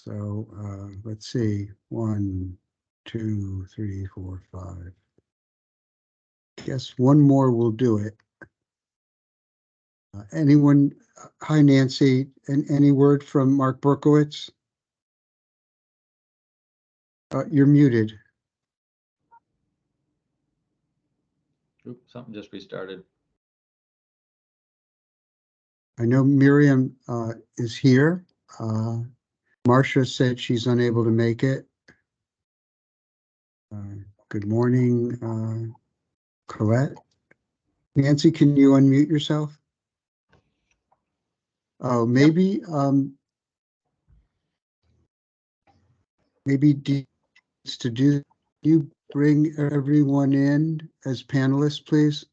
So let's see, 1, 2, 3, 4, 5. Guess one more will do it. Anyone? Hi, Nancy. And any word from Mark Berkowitz? You're muted. Oops, something just restarted. I know Miriam is here. Marcia said she's unable to make it. Good morning, Colette. Nancy, can you unmute yourself? Oh, maybe, maybe to do, you bring everyone in as panelists, please?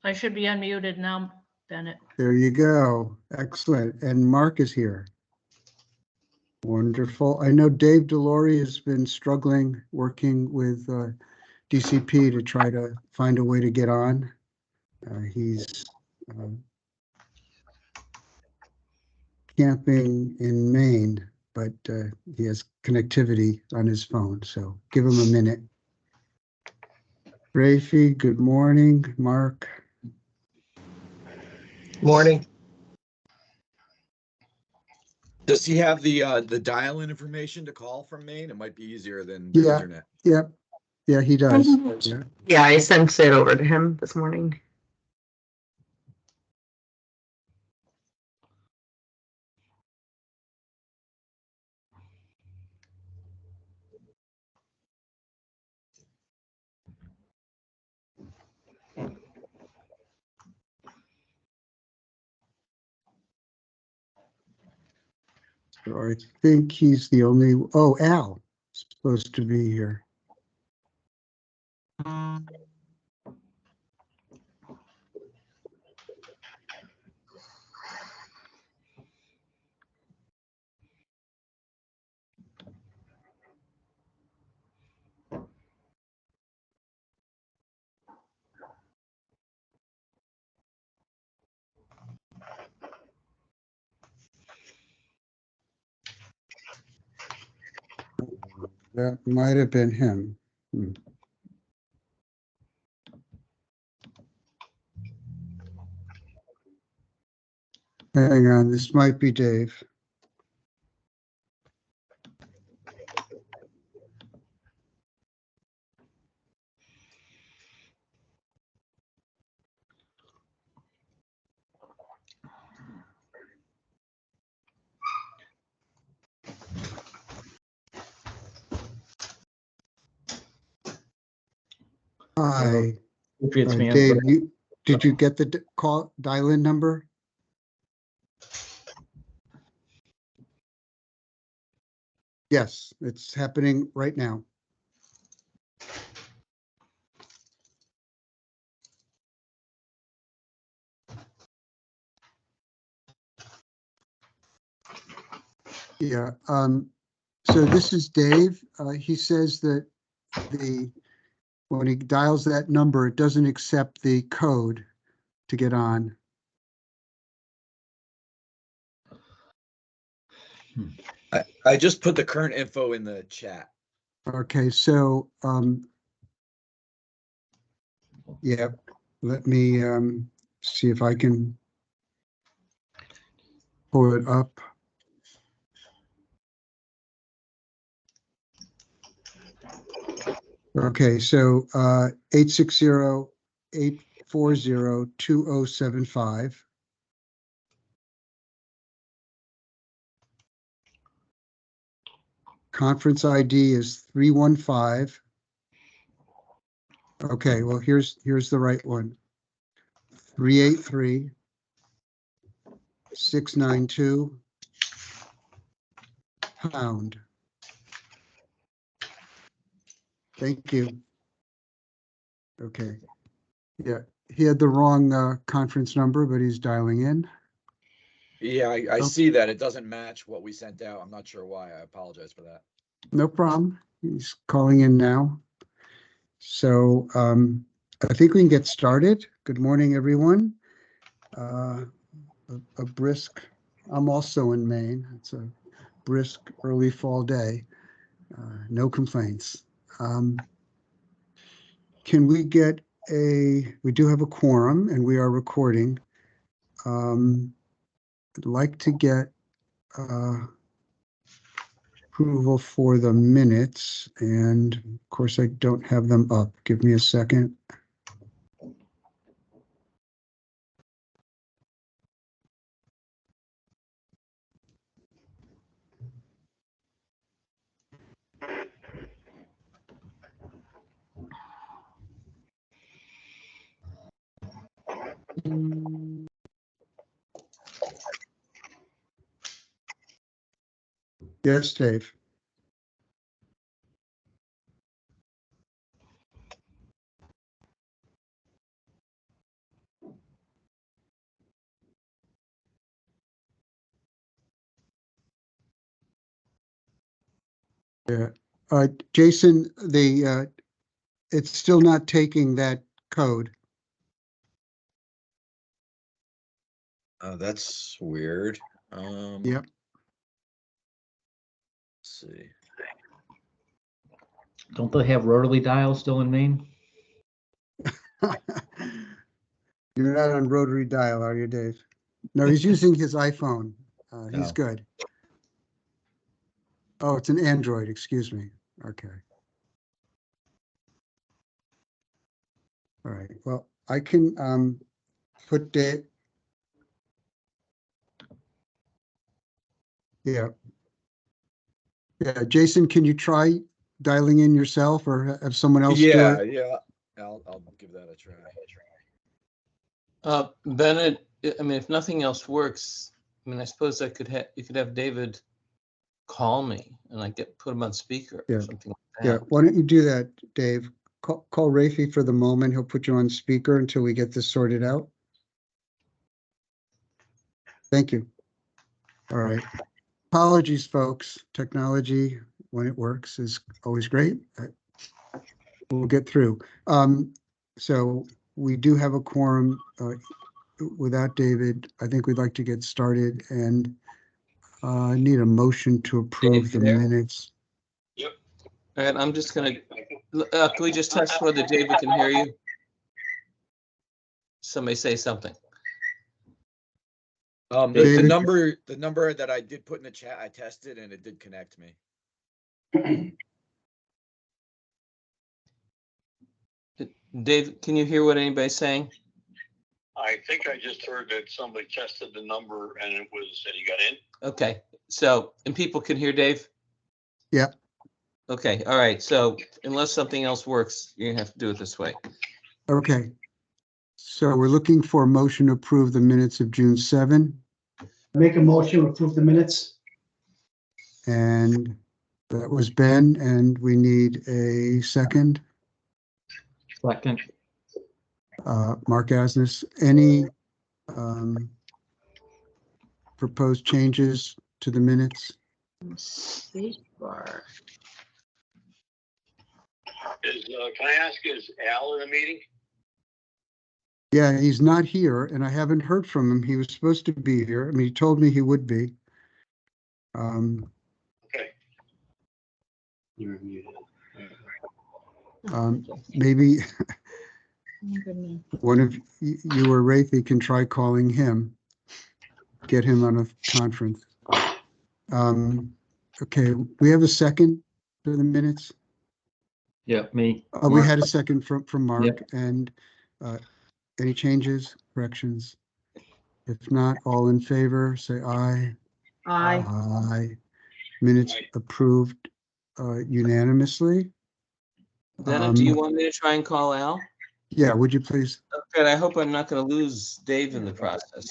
I should be unmuted now, Bennett. There you go. Excellent. And Mark is here. Wonderful. I know Dave Delory has been struggling working with DCP to try to find a way to get on. He's camping in Maine, but he has connectivity on his phone, so give him a minute. Rafi, good morning. Mark. Morning. Does he have the dial-in information to call from Maine? It might be easier than the internet. Yeah, he does. Yeah. Yeah, I sent it over to him this morning. So I think he's the only, oh, Al is supposed to be here. That might have been him. Hang on, this might be Dave. Hi, It's me. Dave, did you get the call dial-in number? Yes, it's happening right now. Yeah, so this is Dave. He says that when he dials that number, it doesn't accept the code to get on. I just put the current info in the chat. Okay, so yeah, let me see if I can pull it up. Okay, so 860-840-2075. Conference ID is 315. Okay, well, here's the right one. 383-692 pound. Thank you. Okay. Yeah, he had the wrong conference number, but he's dialing in. Yeah, I see that. It doesn't match what we sent out. I'm not sure why. I apologize for that. No problem. He's calling in now. So I think we can get started. Good morning, everyone. a brisk, I'm also in Maine. It's a brisk early fall day. No complaints. Can we get we do have a quorum and we are recording. I'd like to get approval for the minutes, and of course I don't have them up. Give me a second. Yes, Dave. Yeah. Jason, it's still not taking that code. That's weird. Yep. Let's see. Don't they have rotary dial still in Maine? You're not on rotary dial, are you, Dave? No, he's using his iPhone. He's Oh. good. Oh, it's an Android, excuse me. Okay. All right, well, I can put Dave. Yeah. Yeah, Jason, can you try dialing in yourself or have someone else do Yeah, it? yeah. I'll give that a try. Bennett, I mean, if nothing else works, I mean, I suppose you could have David call me and I put him on speaker Yeah. or something like Yeah, that. why don't you do that, Dave? Call Rafi for the moment. He'll put you on speaker until we get this sorted out. Thank you. All right. Apologies, folks. Technology, when it works, is always great. We'll get through. So we do have a quorum. Without David, I think we'd like to get started and need a motion to approve Dave, the you there? minutes. All right, I'm just gonna, can we just test whether David can hear you? Somebody say something. The David? number that I did put in the chat, I tested and it did connect me. Dave, can you hear what anybody's saying? I think I just heard that somebody tested the number and it was, and he got in. Okay, so, and people can hear Dave? Yeah. Okay, all right, so unless something else works, you're gonna have to do it this way. Okay. So we're looking for a motion to approve the minutes of June 7, Make a motion to approve the minutes. and that was Ben, and we need a second. Second. Mark Asnes, any proposed changes to the minutes? Spacebar. Can I ask, is Al in the meeting? Yeah, he's not here, and I haven't heard from him. He was supposed to be here. I mean, he told me he would be. Okay. You're muted. Maybe Oh, goodness. one of you or Rafi can try calling him, get him on a conference. Okay, we have a second for the minutes. Yeah, me. We had a second from Mark. Yep. And any changes, corrections? If not, all in favor, say aye. Aye. Aye. Minutes approved unanimously. Dana, do you want me to try and call Al? Yeah, would you please? Okay, I hope I'm not gonna lose Dave in the process.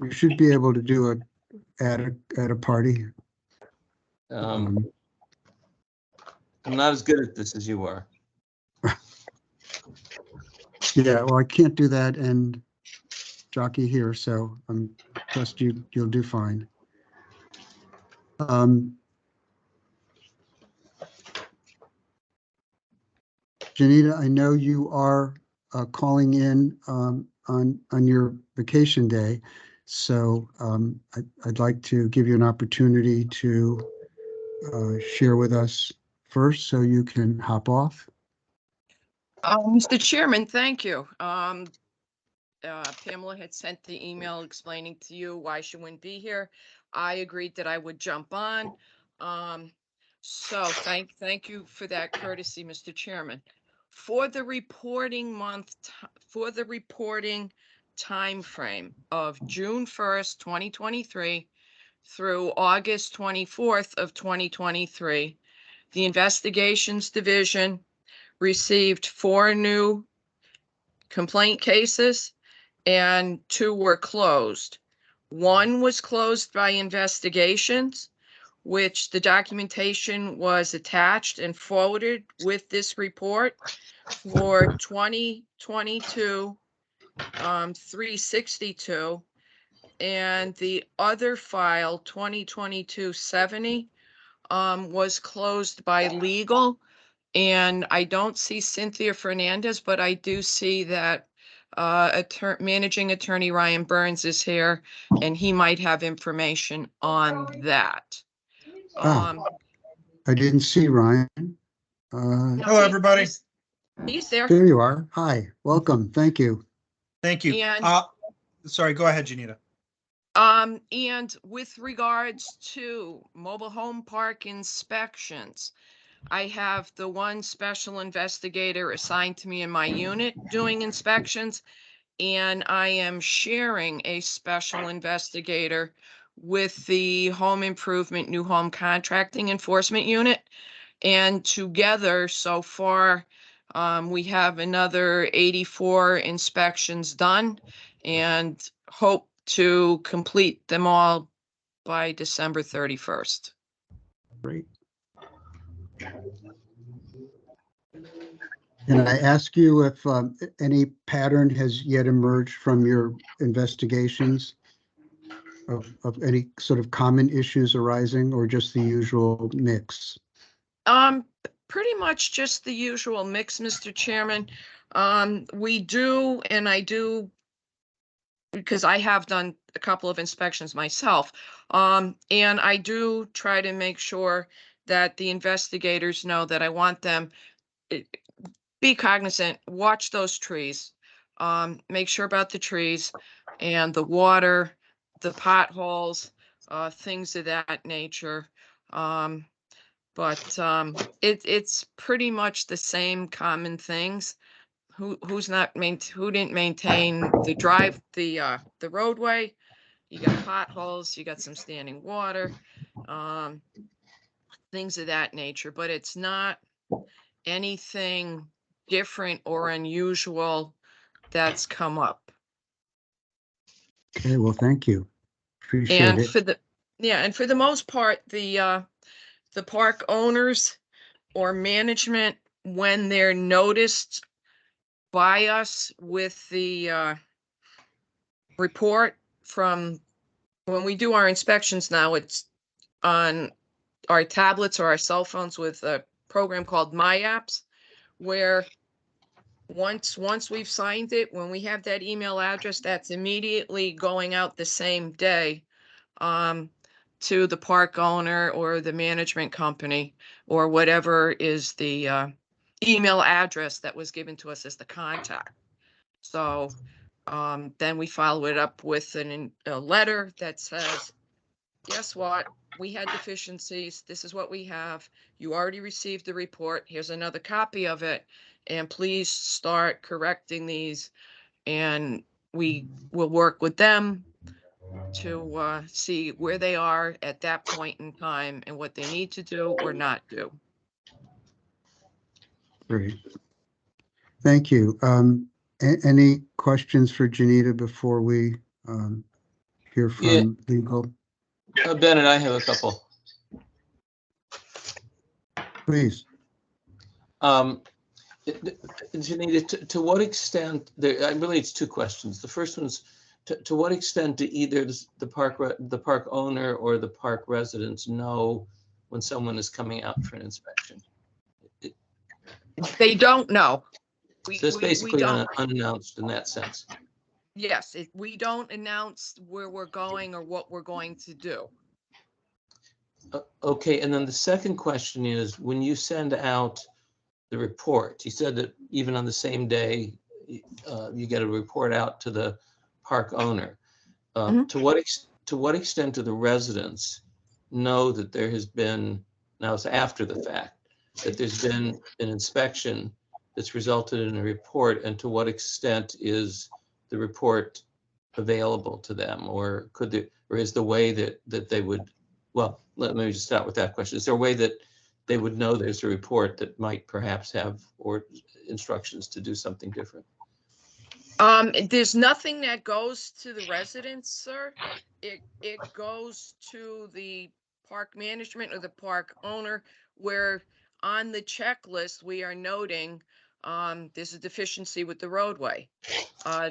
You should be able to do it at a party. I'm not as good at this as you are. Yeah, well, I can't do that and jockey here, so trust you'll do fine. Janita, I know you are calling in on your vacation day. So I'd like to give you an opportunity to share with us first so you can hop off. Mr. Chairman, thank you. Pamela had sent the email explaining to you why she wouldn't be here. I agreed that I would jump on. So thank you for that courtesy, Mr. Chairman. For the reporting timeframe of June 1st, 2023 through August 24th of 2023, the Investigations Division received 4 new complaint cases and 2 were closed. 1 was closed by investigations, which the documentation was attached and forwarded with this report for 2022 362, and the other file 2022-70 was closed by legal. And I don't see Cynthia Fernandez, but I do see that managing attorney Ryan Burns is here, and he might have information on that. I didn't see Ryan. Hello, everybody. He's there. There you are. Hi, welcome. Thank you. Thank you. And Sorry, go ahead, Janita. and with regards to mobile home park inspections, I have the 1 special investigator assigned to me in my unit doing inspections, and I am sharing a special investigator with the home improvement new home contracting enforcement unit. And together so far, we have another 84 inspections done and hope to complete them all by December 31st. Great. Can I ask you if any pattern has yet emerged from your investigations of any sort of common issues arising, or just the usual mix? Pretty much just the usual mix, Mr. Chairman. We do, and I do, because I have done a couple of inspections myself, and I do try to make sure that the investigators know that I want them be cognizant, watch those trees, make sure about the trees and the water, the potholes, things of that nature. But it's pretty much the same common things. Who didn't maintain the roadway? You got potholes, you got some standing water, things of that nature. But it's not anything different or unusual that's come up. Okay, well, thank you. Appreciate And it. for the most part, the park owners or management, when they're noticed by us with the report from when we do our inspections now, it's on our tablets or our cell phones with a program called My Apps, where once we've signed it, when we have that email address, that's immediately going out the same day to the park owner or the management company or whatever is the email address that was given to us as the contact. So then we follow it up with a letter that says, guess what? We had deficiencies. This is what we have. You already received the report. Here's another copy of it. And please start correcting these. And we will work with them to see where they are at that point in time and what they need to do or not do. Great. Thank you. Any questions for Janita before we hear from legal? Bennett, I have a couple. Please. Janita, to what extent, really it's 2 questions. The first one's, to what extent do either the park owner or the park residents know when someone is coming out for an inspection? They don't know. So it's basically unannounced in that sense. Yes, we don't announce where we're going or what we're going to do. Okay, and then the second question is, when you send out the report, you said that even on the same day, you get a report out to the park owner. Mhm. To what extent do the residents know that there has been, now it's after the fact, that there's been an inspection that's resulted in a report, and to what extent is the report available to them, or could there, or is the way that they would, well, let me just start with that question. Is there a way that they would know there's a report that might perhaps have or instructions to do something different? There's nothing that goes to the residents, sir. It goes to the park management or the park owner, where on the checklist, we are noting, there's a deficiency with the roadway.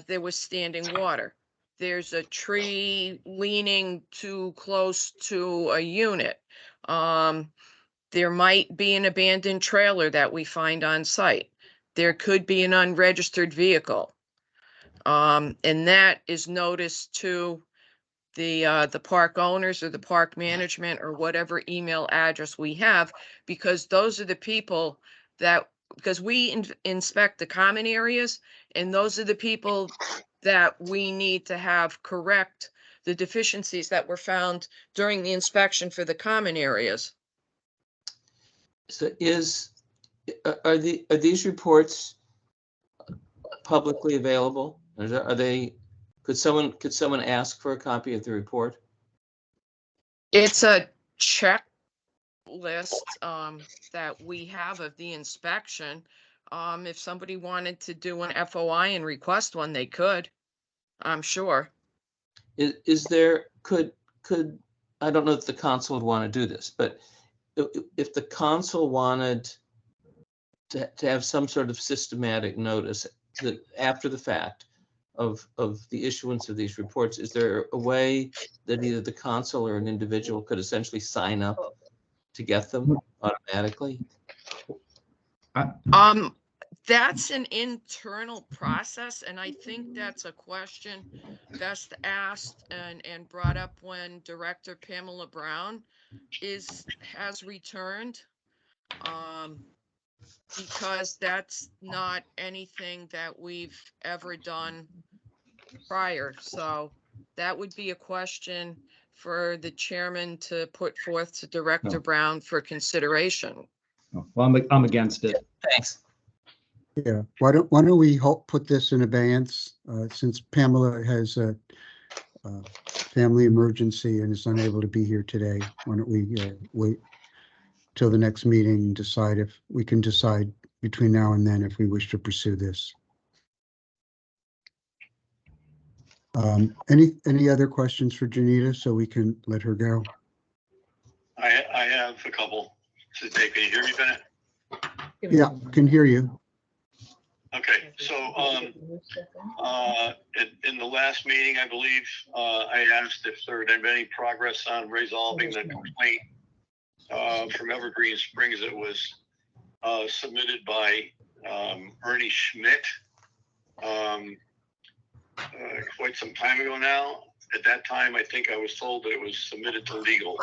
There was standing water. There's a tree leaning too close to a unit. There might be an abandoned trailer that we find on site. There could be an unregistered vehicle. And that is noticed to the park owners or the park management or whatever email address we have, because those are the people that, because we inspect the common areas, and those are the people that we need to have correct the deficiencies that were found during the inspection for the common areas. So are these reports publicly available? Are they, could someone ask for a copy of the report? It's a checklist that we have of the inspection. If somebody wanted to do an FOI and request one, they could, I'm sure. Is there, could, I don't know if the council would want to do this, but if the council wanted to have some sort of systematic notice that after the fact of the issuance of these reports, is there a way that either the council or an individual could essentially sign up to get them automatically? That's an internal process, and I think that's a question best asked and brought up when Director Pamela Brown has returned. Because that's not anything that we've ever done prior. So that would be a question for the chairman to put forth to Director No. Brown for consideration. Well, I'm against it. Thanks. Yeah, why don't we put this in abeyance, since Pamela has a family emergency and is unable to be here today. Why don't we wait till the next meeting and decide if we can decide between now and then if we wish to pursue this. Any other questions for Janita so we can let her go? I have a couple to take. Can you hear me, Bennett? Yeah, can hear you. Okay, so in the last meeting, I believe, I asked if there had been any progress on resolving the complaint from Evergreen Springs that was submitted by Ernie Schmidt quite some time ago now. At that time, I think I was told that it was submitted to legal.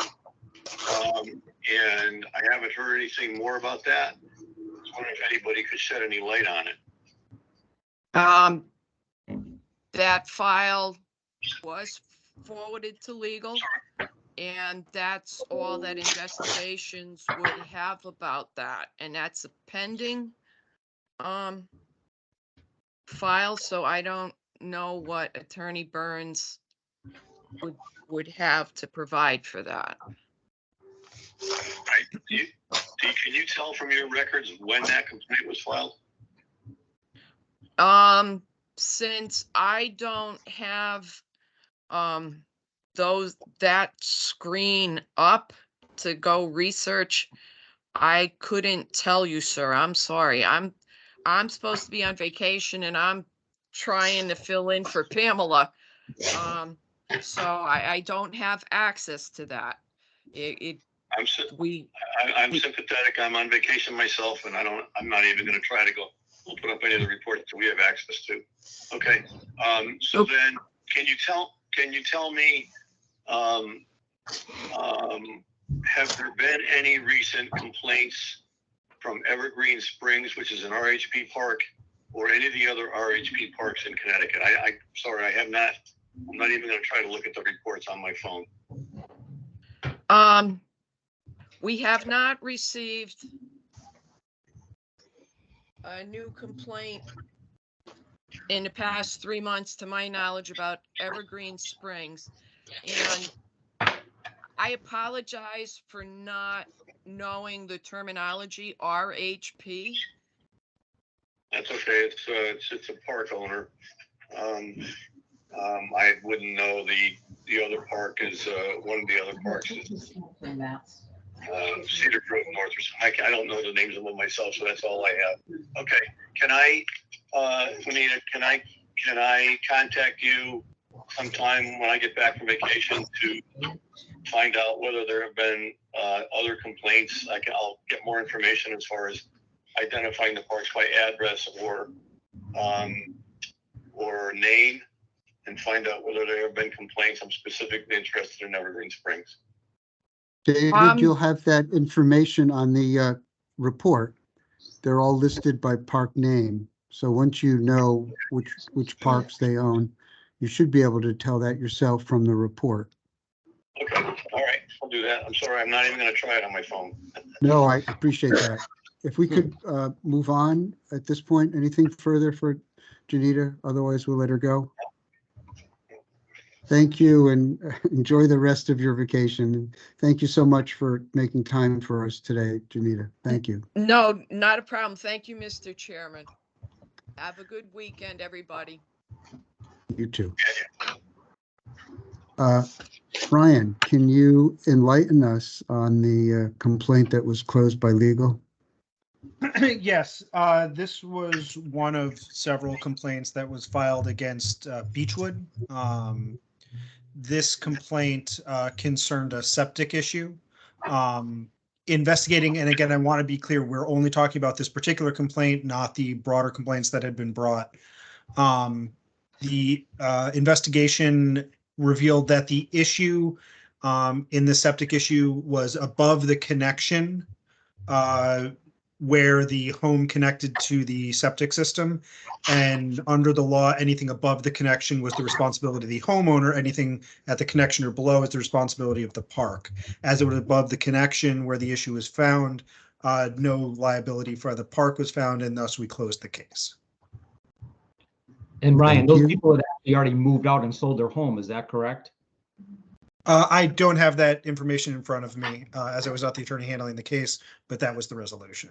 And I haven't heard anything more about that. I was wondering if anybody could shed any light on it. That file was forwarded to legal, and that's all that investigations would have about that. And that's a pending file, so I don't know what Attorney Burns would have to provide for that. Can you tell from your records when that complaint was filed? Since I don't have that screen up to go research, I couldn't tell you, sir. I'm sorry. I'm supposed to be on vacation and I'm trying to fill in for Pamela. So I don't have access to that. I'm sympathetic. I'm on vacation myself, and I'm not even going to try to go put up any of the reports that we have access to. Okay. So then, can you tell me, have there been any recent complaints from Evergreen Springs, which is an RHP park, or any of the other RHP parks in Connecticut? I'm sorry, I'm not even gonna try to look at the reports on my phone. We have not received a new complaint in the past 3 months, to my knowledge, about Evergreen Springs. And I apologize for not knowing the terminology RHP. That's okay. It's a park owner. I wouldn't know the other park is one of the other parks is Cedar Grove North or something. I don't know the names of them myself, so that's all I have. Okay. Can I, Juanita, can I contact you sometime when I get back from vacation to find out whether there have been other complaints? I'll get more information as far as identifying the parks by address or name, and find out whether there have been complaints. I'm specifically interested in Evergreen Springs. David, you'll have that information on the report. They're all listed by park name. So once you know which parks they own, you should be able to tell that yourself from the report. Okay, all right, I'll do that. I'm sorry, I'm not even gonna try it on my phone. No, I appreciate that. If we could move on at this point, anything further for Janita? Otherwise, we'll let her go. Thank you, and enjoy the rest of your vacation. Thank you so much for making time for us today, Janita. Thank you. No, not a problem. Thank you, Mr. Chairman. Have a good weekend, everybody. You too. Brian, can you enlighten us on the complaint that was closed by legal? Yes, this was one of several complaints that was filed against Beechwood. This complaint concerned a septic issue. Investigating, and again, I want to be clear, we're only talking about this particular complaint, not the broader complaints that had been brought. The investigation revealed that the issue in the septic issue was above the connection where the home connected to the septic system, and under the law, anything above the connection was the responsibility of the homeowner. Anything at the connection or below is the responsibility of the park. As it was above the connection where the issue was found, no liability for the park was found, and thus we closed the case. And Ryan, those people had actually already moved out and sold their home, is that correct? I don't have that information in front of me, as I was not the attorney handling the case, but that was the resolution.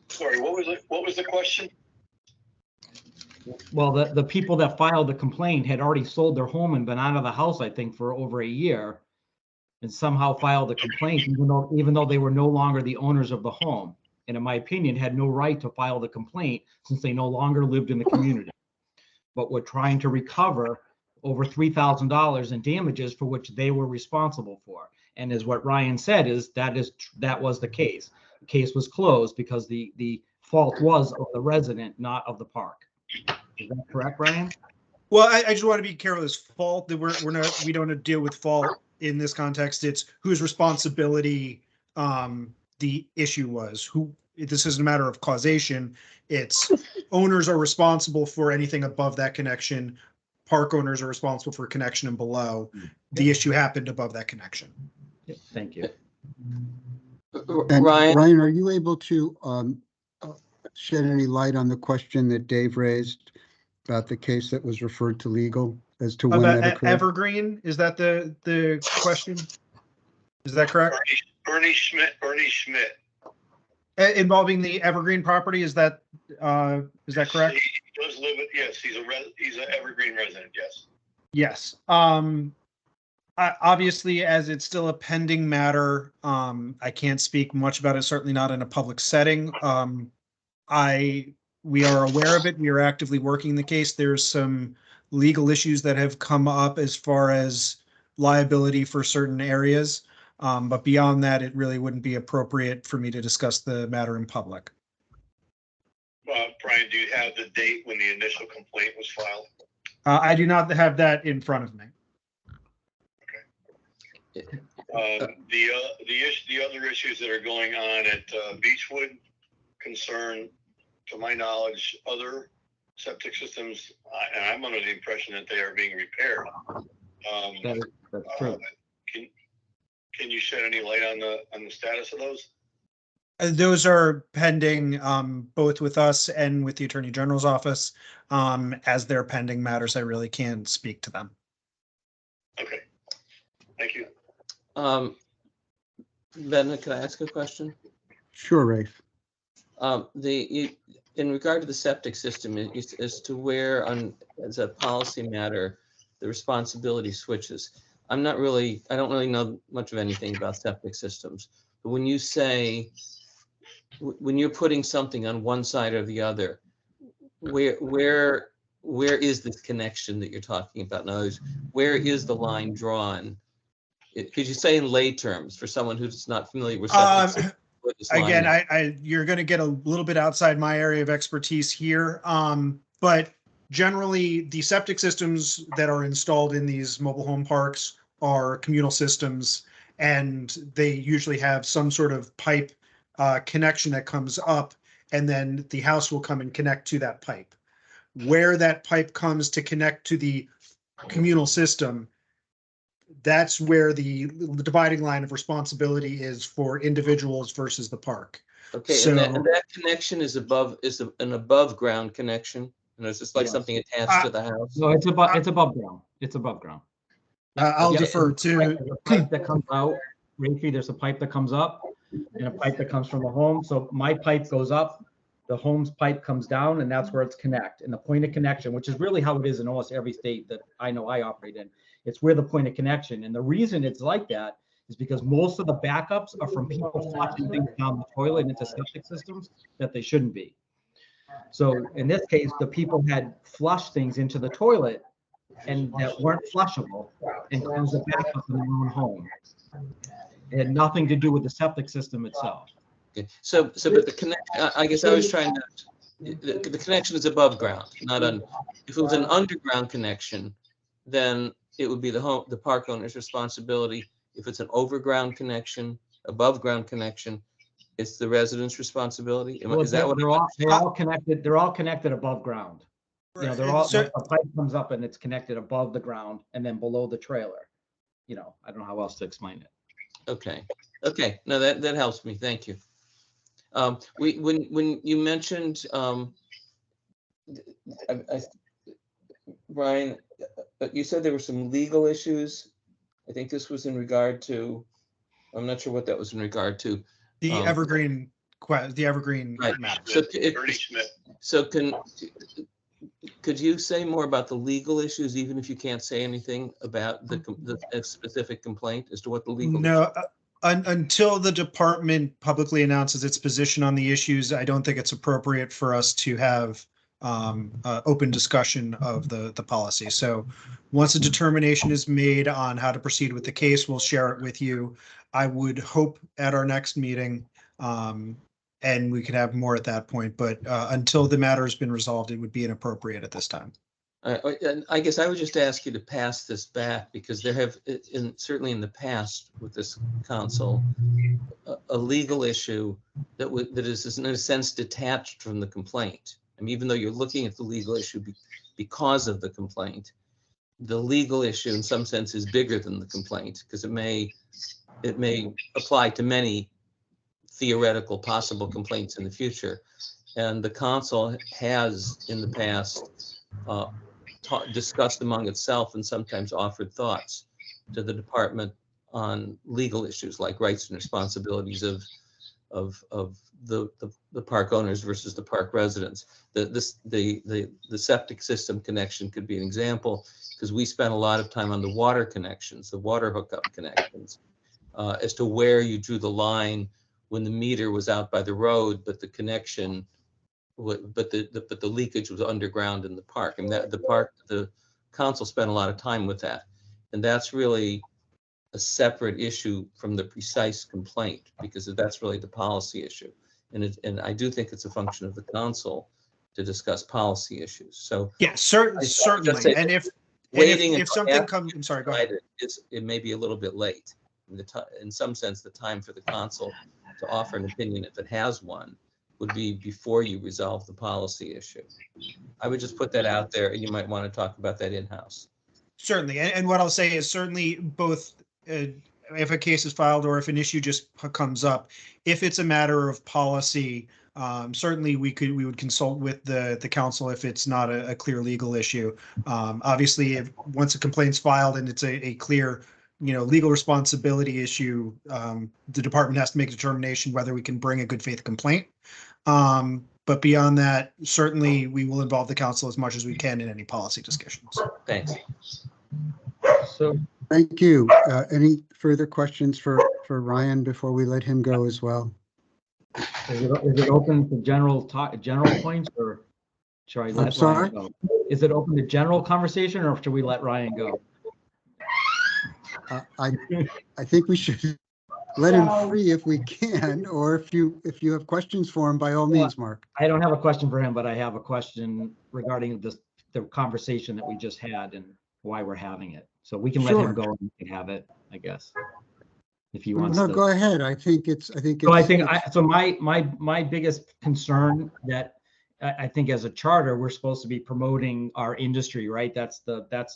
Sorry, what was the question? Well, the people that filed the complaint had already sold their home and been out of the house, I think, for over a year, and somehow filed a complaint, even though they were no longer the owners of the home, and in my opinion, had no right to file the complaint since they no longer lived in the community. But were trying to recover over $3,000 in damages for which they were responsible for. And as what Ryan said, that was the case. The case was closed because the fault was of the resident, not of the park. Is that correct, Ryan? Well, I just want to be careful. This fault that we don't deal with fault in this context. It's whose responsibility the issue was. This isn't a matter of causation. It's owners are responsible for anything above that connection. Park owners are responsible for connection and below. The issue happened above that connection. Thank you. And Ryan, are you able to shed any light on the question that Dave raised about the case that was referred to legal as to when that occurred? Evergreen, is that the question? Is that correct? Bernie Schmidt. Involving the Evergreen property, is that correct? He does live yes, he's an Evergreen resident, yes. Yes. Obviously, as it's still a pending matter, I can't speak much about it, certainly not in a public setting. We are aware of it. We are actively working the case. There's some legal issues that have come up as far as liability for certain areas. But beyond that, it really wouldn't be appropriate for me to discuss the matter in public. Brian, do you have the date when the initial complaint was filed? I do not have that in front of me. The other issues that are going on at Beechwood concern, to my knowledge, other septic systems, and I'm under the impression that they are being repaired. That's true. Can you shed any light on the status of those? Those are pending, both with us and with the Attorney General's office. As they're pending matters, I really can't speak to them. Okay, thank you. Ben, can I ask a question? Sure, Rafe. In regard to the septic system, as to where as a policy matter, the responsibility switches. I don't really know much of anything about septic systems, but when you say, when you're putting something on one side or the other, where is this connection that you're talking about? In other words, where is the line drawn? Could you say in lay terms for someone who's not familiar with septic systems? Again, you're going to get a little bit outside my area of expertise here, but generally the septic systems that are installed in these mobile home parks are communal systems, and they usually have some sort of pipe connection that comes up, and then the house will come and connect to that pipe. Where that pipe comes to connect to the communal system, that's where the dividing line of responsibility is for individuals versus the park. Okay, So, and that connection is an above ground connection, and it's just like Yes. something attached to the house. No, it's above ground. It's above ground. I'll Yeah, defer there's a pipe that comes out, Rafi, there's a pipe that comes up and a pipe that comes from the home. So my pipe goes up, the home's pipe comes down, and that's where it's connect. And the point of connection, which is really how it is in almost every state that I know I operate in, it's where the point of connection. And the reason it's like that is because most of the backups are from people flushing things down the toilet into septic systems that they shouldn't be. So in this case, the people had flushed things into the toilet and that weren't flushable and caused a backup in their own home. It had nothing to do with the septic system itself. Okay. So but the connection, I guess I was trying to, the connection is above ground, not on. If it was an underground connection, then it would be the park owner's responsibility. If it's an overground connection, above ground connection, it's the resident's responsibility. Is that what they're all connected? They're all connected above ground. You know, they're all, So- a pipe comes up and it's connected above the ground and then below the trailer. You know, I don't know how else to explain it. Okay. Okay. No, that helps me. Thank you. When you mentioned, Brian, you said there were some legal issues. I think this was in regard to, I'm not sure what that was in regard to. the Evergreen Right. matter. Attorney Schmidt. So could you say more about the legal issues, even if you can't say anything about the specific complaint as to what the legal? No, until the department publicly announces its position on the issues, I don't think it's appropriate for us to have open discussion of the policy. So once a determination is made on how to proceed with the case, we'll share it with you. I would hope at our next meeting, and we could have more at that point, but until the matter has been resolved, it would be inappropriate at this time. I guess I would just ask you to pass this back, because there have, certainly in the past with this council, a legal issue that is in a sense detached from the complaint. I mean, even though you're looking at the legal issue because of the complaint, the legal issue in some sense is bigger than the complaint, because it may apply to many theoretical possible complaints in the future. And the council has in the past discussed among itself and sometimes offered thoughts to the department on legal issues like rights and responsibilities of the park owners versus the park residents. The septic system connection could be an example, because we spent a lot of time on the water connections, the water hookup connections, as to where you drew the line when the meter was out by the road, but the connection, but the leakage was underground in the park. I mean, the council spent a lot of time with that, and that's really a separate issue from the precise complaint, because that's really the policy issue. And I do think it's a function of the council to discuss policy issues. So Yeah, I just certainly. say And if waiting if until something after comes, I'm sorry, go ahead. it may be a little bit late. In some sense, the time for the council to offer an opinion, if it has one, would be before you resolve the policy issue. I would just put that out there, and you might want to talk about that in-house. Certainly. And what I'll say is certainly both, if a case is filed or if an issue just comes up, if it's a matter of policy, certainly we would consult with the council if it's not a clear legal issue. Obviously, if once a complaint's filed and it's a clear, legal responsibility issue, the department has to make a determination whether we can bring a good faith complaint. But beyond that, certainly we will involve the council as much as we can in any policy discussions. Thanks. So Thank you. Any further questions for Ryan before we let him go as well? is it open to general points, or should I let sorry? Ryan go? Is it open to general conversation, or should we let Ryan go? I think we should let him free if we can, or if you have questions for him, by all means, Mark. I don't have a question for him, but I have a question regarding the conversation that we just had and why we're having it. So we can let him go and he can have it, I guess, if he wants No, to. go ahead. I think my biggest concern that I think as a charter, we're supposed to be promoting our industry, right? That's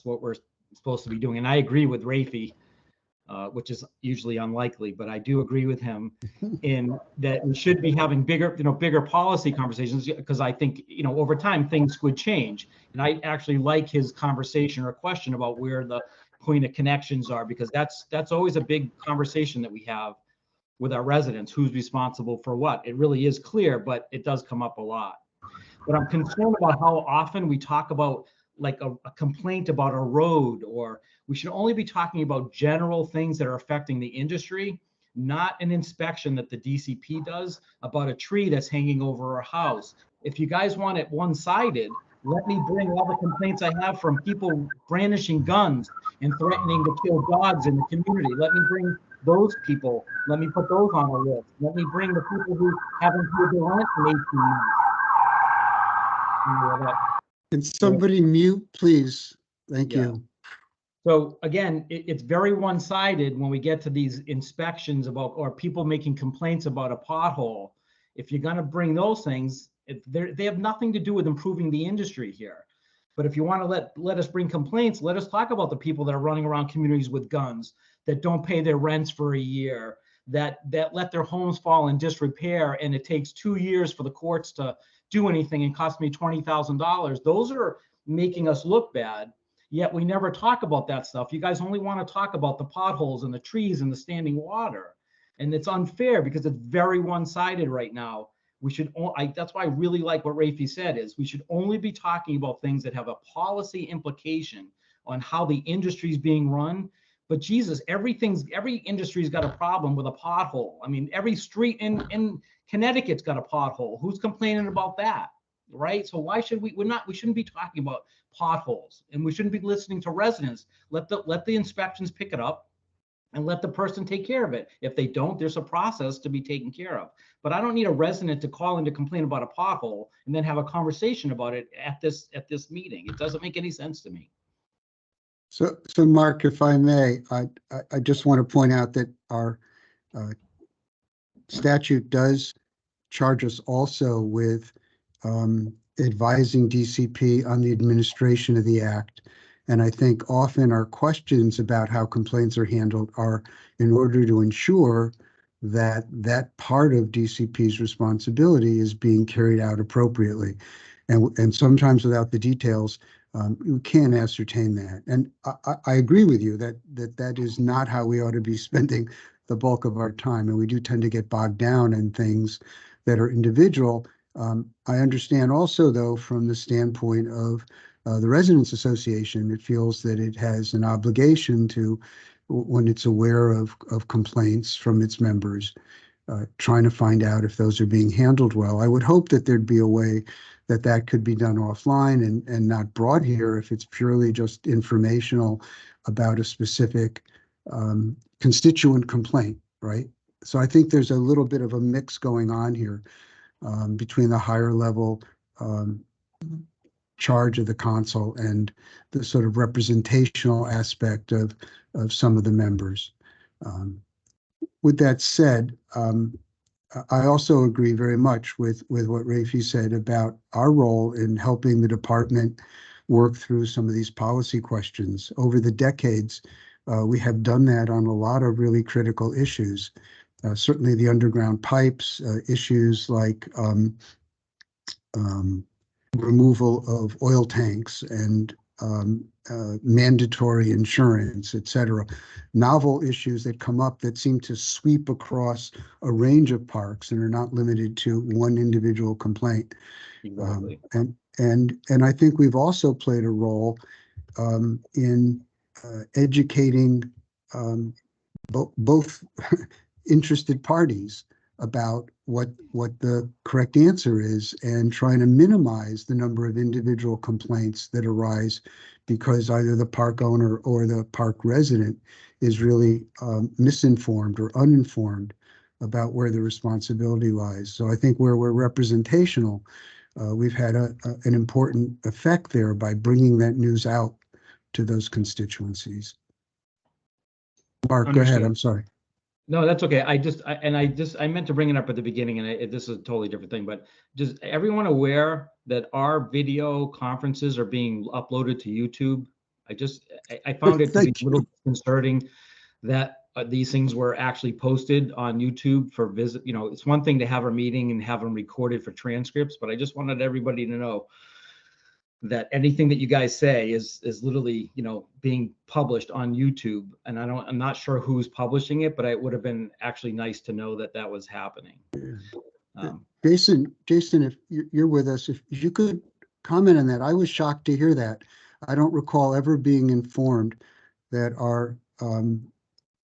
what we're supposed to be doing. And I agree with Rafi, which is usually unlikely, but I do agree with him in that we should be having bigger policy conversations, because I think, over time things could change. And I actually like his conversation or question about where the point of connections are, because that's always a big conversation that we have with our residents, who's responsible for what. It really is clear, but it does come up a lot. But I'm concerned about how often we talk about like a complaint about a road, or we should only be talking about general things that are affecting the industry, not an inspection that the DCP does about a tree that's hanging over a house. If you guys want it one-sided, let me bring all the complaints I have from people brandishing guns and threatening to kill dogs in the community. Let me bring those people. Let me put those on a list. Let me bring the people who haven't paid their rent in 18 months. Can somebody mute, please? Thank you. So again, it's very one-sided when we get to these inspections or people making complaints about a pothole. If you're going to bring those things, they have nothing to do with improving the industry here. But if you want to let us bring complaints, let us talk about the people that are running around communities with guns, that don't pay their rents for a year, that let their homes fall in disrepair, and it takes 2 years for the courts to do anything and cost me $20,000. Those are making us look bad. Yet we never talk about that stuff. You guys only want to talk about the potholes and the trees and the standing water. And it's unfair because it's very one-sided right now. That's why I really like what Rafi said, is we should only be talking about things that have a policy implication on how the industry is being run. But Jesus, every industry's got a problem with a pothole. I mean, every street in Connecticut's got a pothole. Who's complaining about that? Right? So why should we shouldn't be talking about potholes, and we shouldn't be listening to residents. Let the inspections pick it up and let the person take care of it. If they don't, there's a process to be taken care of. But I don't need a resident to call in to complain about a pothole and then have a conversation about it at this meeting. It doesn't make any sense to me. So Mark, if I may, I just want to point out that our statute does charge us also with advising DCP on the administration of the act. And I think often our questions about how complaints are handled are in order to ensure that that part of DCP's responsibility is being carried out appropriately. And sometimes without the details, you can't ascertain that. And I agree with you that is not how we ought to be spending the bulk of our time. And we do tend to get bogged down in things that are individual. I understand also, though, from the standpoint of the Residents Association, it feels that it has an obligation to, when it's aware of complaints from its members, trying to find out if those are being handled well. I would hope that there'd be a way that could be done offline and not brought here if it's purely just informational about a specific constituent complaint, right? So I think there's a little bit of a mix going on here between the higher level charge of the council and the sort of representational aspect of some of the members. With that said, I also agree very much with what Rafi said about our role in helping the department work through some of these policy questions. Over the decades, we have done that on a lot of really critical issues. Certainly the underground pipes, issues like removal of oil tanks and mandatory insurance, et cetera. Novel issues that come up that seem to sweep across a range of parks and are not limited to one individual complaint. Exactly. And I think we've also played a role in educating both interested parties about what the correct answer is and trying to minimize the number of individual complaints that arise because either the park owner or the park resident is really misinformed or uninformed about where the responsibility lies. So I think where we're representational, we've had an important effect there by bringing that news out to those constituencies. Mark, go ahead. Understood. I'm sorry. No, that's okay. I meant to bring it up at the beginning, and this is a totally different thing, but just everyone aware that our video conferences are being uploaded to YouTube? I found it to be a little disconcerting that these things were actually posted on YouTube for visit. You know, it's one thing to have a meeting and have them recorded for transcripts, but I just wanted everybody to know that anything that you guys say is literally, you know, being published on YouTube. And I'm not sure who's publishing it, but it would have been actually nice to know that that was happening. Jason, if you're with us, if you could comment on that. I was shocked to hear that. I don't recall ever being informed that our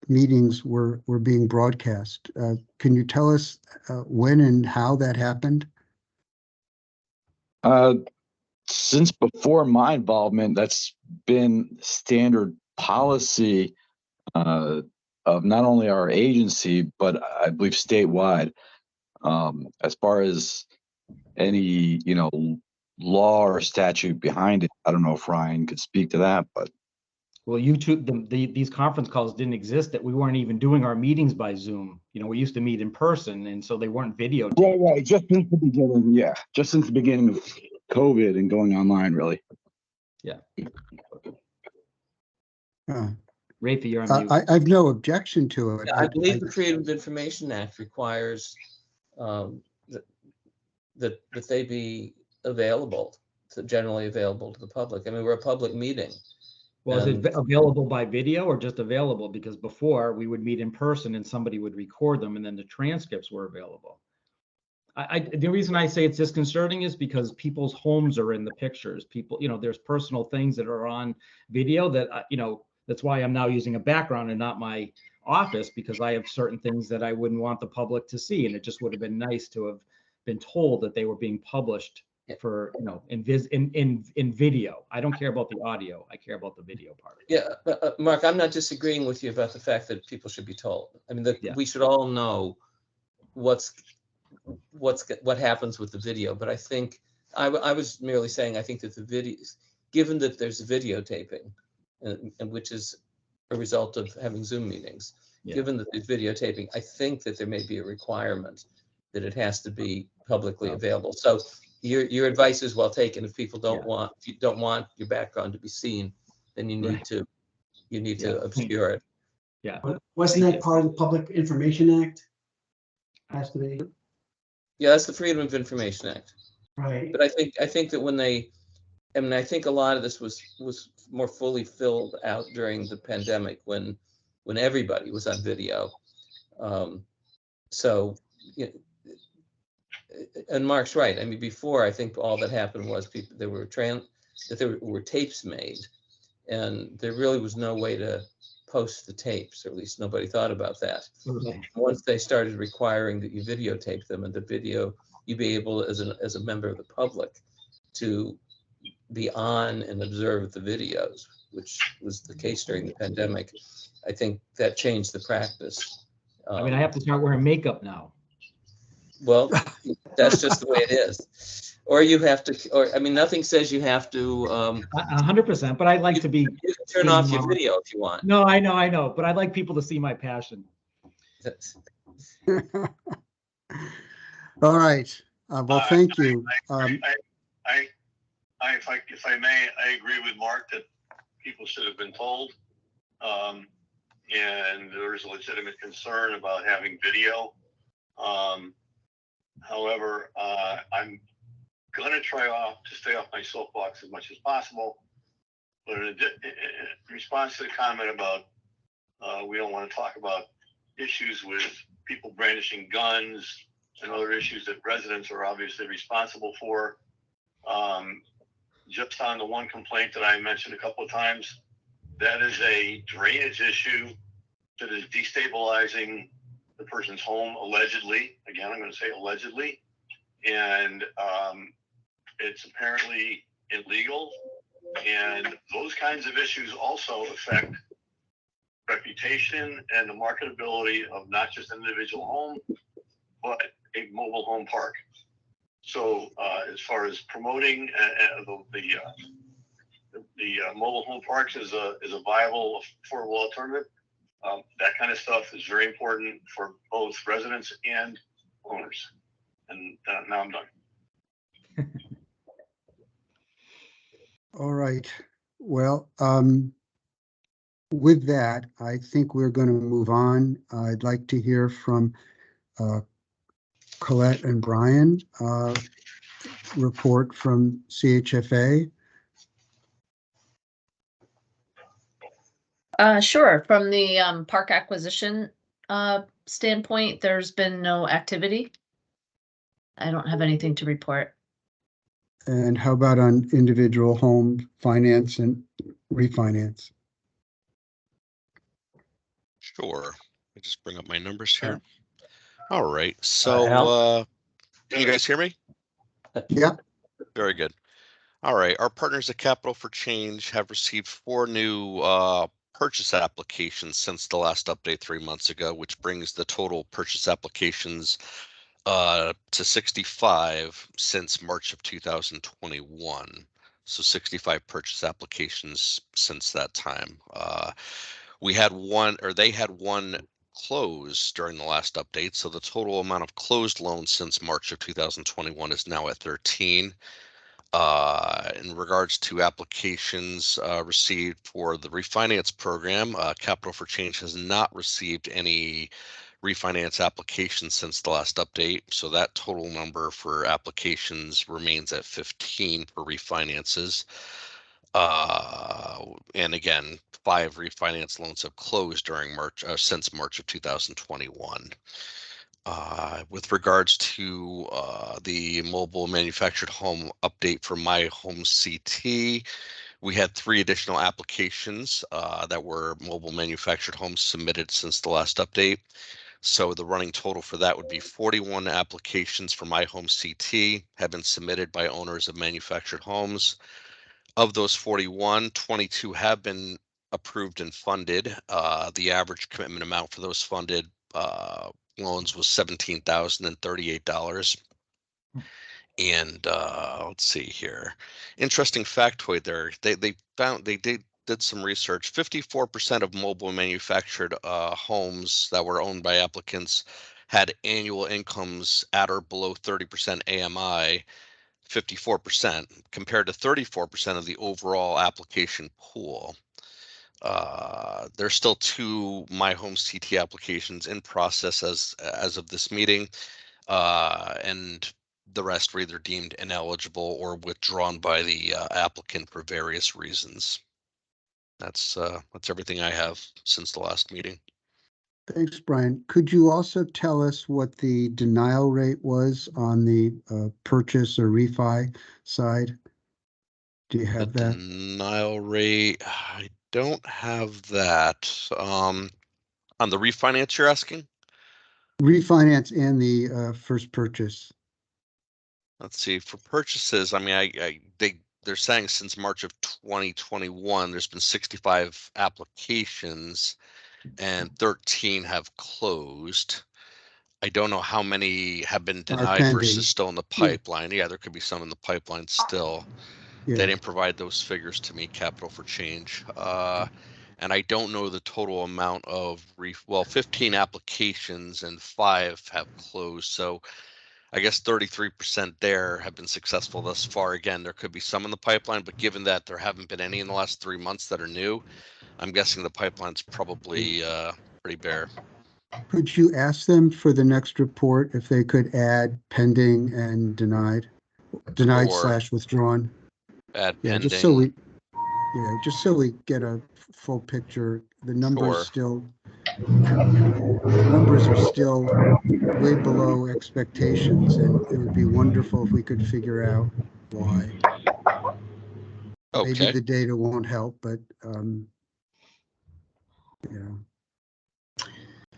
meetings were being broadcast. Can you tell us when and how that happened? Since before my involvement, that's been standard policy of not only our agency, but I believe statewide. As far as any, you know, law or statute behind it, I don't know if Ryan could speak to that, but. Well, YouTube, these conference calls didn't exist, that we weren't even doing our meetings by Zoom. You know, we used to meet in person, and so they weren't videotaped. Right. Just since the beginning, yeah. Just since the beginning of COVID and going online, really. Yeah. Rafi, you're on mute. I have no objection to it. I believe the Freedom of Information Act requires that they be available, generally available to the public. I mean, we're a public meeting. Well, is it available by video or just available? Because before we would meet in person and somebody would record them and then the transcripts were available. The reason I say it's disconcerting is because people's homes are in the pictures. People, you know, there's personal things that are on video that, you know, that's why I'm now using a background and not my office, because I have certain things that I wouldn't want the public to see. And it just would have been nice to have been told that they were being published for, you know, in video. I don't care about the audio. I care about the video part. Yeah, but Mark, I'm not disagreeing with you about the fact that people should be told. I mean, we should all know what happens with the video. But I think I was merely saying I think that the videos, given that there's videotaping, and which is a result of having Zoom meetings, given that there's videotaping, I think that there may be a requirement that it has to be publicly available. So your advice is well taken. If people don't want, if you don't want your background to be seen, then you need to obscure it. Yeah. Wasn't that part of the Public Information Act? Has to be. Yeah, that's the Freedom of Information Act. Right. But I think that when I think a lot of this was more fully filled out during the pandemic when everybody was on video. So, you know, and Mark's right. I mean, before, I think all that happened was there were tapes made, and there really was no way to post the tapes, or at least nobody thought about that. Once they started requiring that you videotape them, and the video, you'd be able, as a member of the public, to be on and observe the videos, which was the case during the pandemic. I think that changed the practice. I mean, I have to start wearing makeup now. Well, that's just the way it is. Or you have to, or, I mean, nothing says you have to, 100%, but I'd like to be, you can turn off your video if you want. no, I know, but I'd like people to see my passion. All right. Well, thank you. If I may, I agree with Mark that people should have been told. And there's a legitimate concern about having video. However, I'm gonna try to stay off my soapbox as much as possible. But in response to the comment about we don't want to talk about issues with people brandishing guns and other issues that residents are obviously responsible for. Just on the one complaint that I mentioned a couple of times, that is a drainage issue that is destabilizing the person's home, allegedly. Again, I'm going to say allegedly. And it's apparently illegal. And those kinds of issues also affect reputation and the marketability of not just an individual home, but a mobile home park. So as far as promoting the mobile home parks as a viable, affordable alternative, that kind of stuff is very important for both residents and owners. And now I'm done. All right. Well, with that, I think we're going to move on. I'd like to hear from Colette and Brian, report from CHFA. Sure. From the park acquisition standpoint, there's been no activity. I don't have anything to report. And how about on individual home finance and refinance? Sure. Let me just bring up my numbers here. All right. So can you guys hear me? Yeah. Very good. All right. Our partners at Capital for Change have received 4 new purchase applications since the last update 3 months ago, which brings the total purchase applications to 65 since March of 2021. So 65 purchase applications since that time. We had one, or they had one close during the last update. So the total amount of closed loans since March of 2021 is now at 13. In regards to applications received for the refinance program, Capital for Change has not received any refinance applications since the last update. So that total number for applications remains at 15 for refinances. And again, 5 refinance loans have closed during March, since March of 2021. With regards to the mobile manufactured home update for My Home CT, we had 3 additional applications that were mobile manufactured homes submitted since the last update. So the running total for that would be 41 applications for My Home CT have been submitted by owners of manufactured homes. Of those 41, 22 have been approved and funded. The average commitment amount for those funded loans was $17,038. And let's see here. Interesting factoid there. They did some research. 54% of mobile manufactured homes that were owned by applicants had annual incomes at or below 30% AMI. 54% compared to 34% of the overall application pool. There's still 2 My Home CT applications in process as of this meeting, and the rest were either deemed ineligible or withdrawn by the applicant for various reasons. That's everything I have since the last meeting. Thanks, Brian. Could you also tell us what the denial rate was on the purchase or refi side? Do you have that? Denial rate, I don't have that. On the refinance you're asking? Refinance and the first purchase. Let's see, for purchases, I mean, they're saying since March of 2021, there's been 65 applications and 13 have closed. I don't know how many have been Are denied pending. versus still in the pipeline. Yeah, there could be some in the pipeline still. They Yeah, didn't provide those figures to me, Capital for Change. And I don't know the total amount of, 15 applications and 5 have closed. So I guess 33% there have been successful thus far. Again, there could be some in the pipeline, but given that there haven't been any in the last 3 months that are new, I'm guessing the pipeline's probably pretty bare. could you ask them for the next report if they could add pending and denied Or / withdrawn? add Yeah, pending. just so we get a full picture. The numbers Sure. are still way below expectations, and it would be wonderful if we could figure out why. Maybe Okay. the data won't help, but yeah,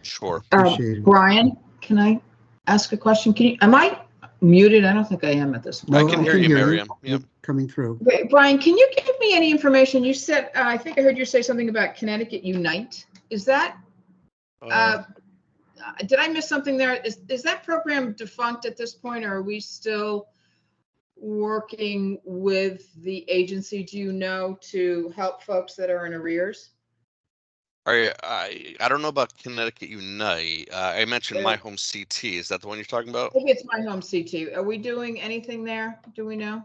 Sure. appreciate it. Brian, can I ask a question? Am I muted? I don't think I am at this point. No, I can hear you, Miriam. Yep. Coming through. Okay, Brian, can you give me any information? You said, I think I heard you say something about Connecticut Unite. Is that, did I miss something there? Is that program defunct at this point, or are we still working with the agency, do you know, to help folks that are in arrears? I don't know about Connecticut Unite. I mentioned My Home CT. Is that the one you're talking about? Maybe it's My Home CT. Are we doing anything there? Do we know?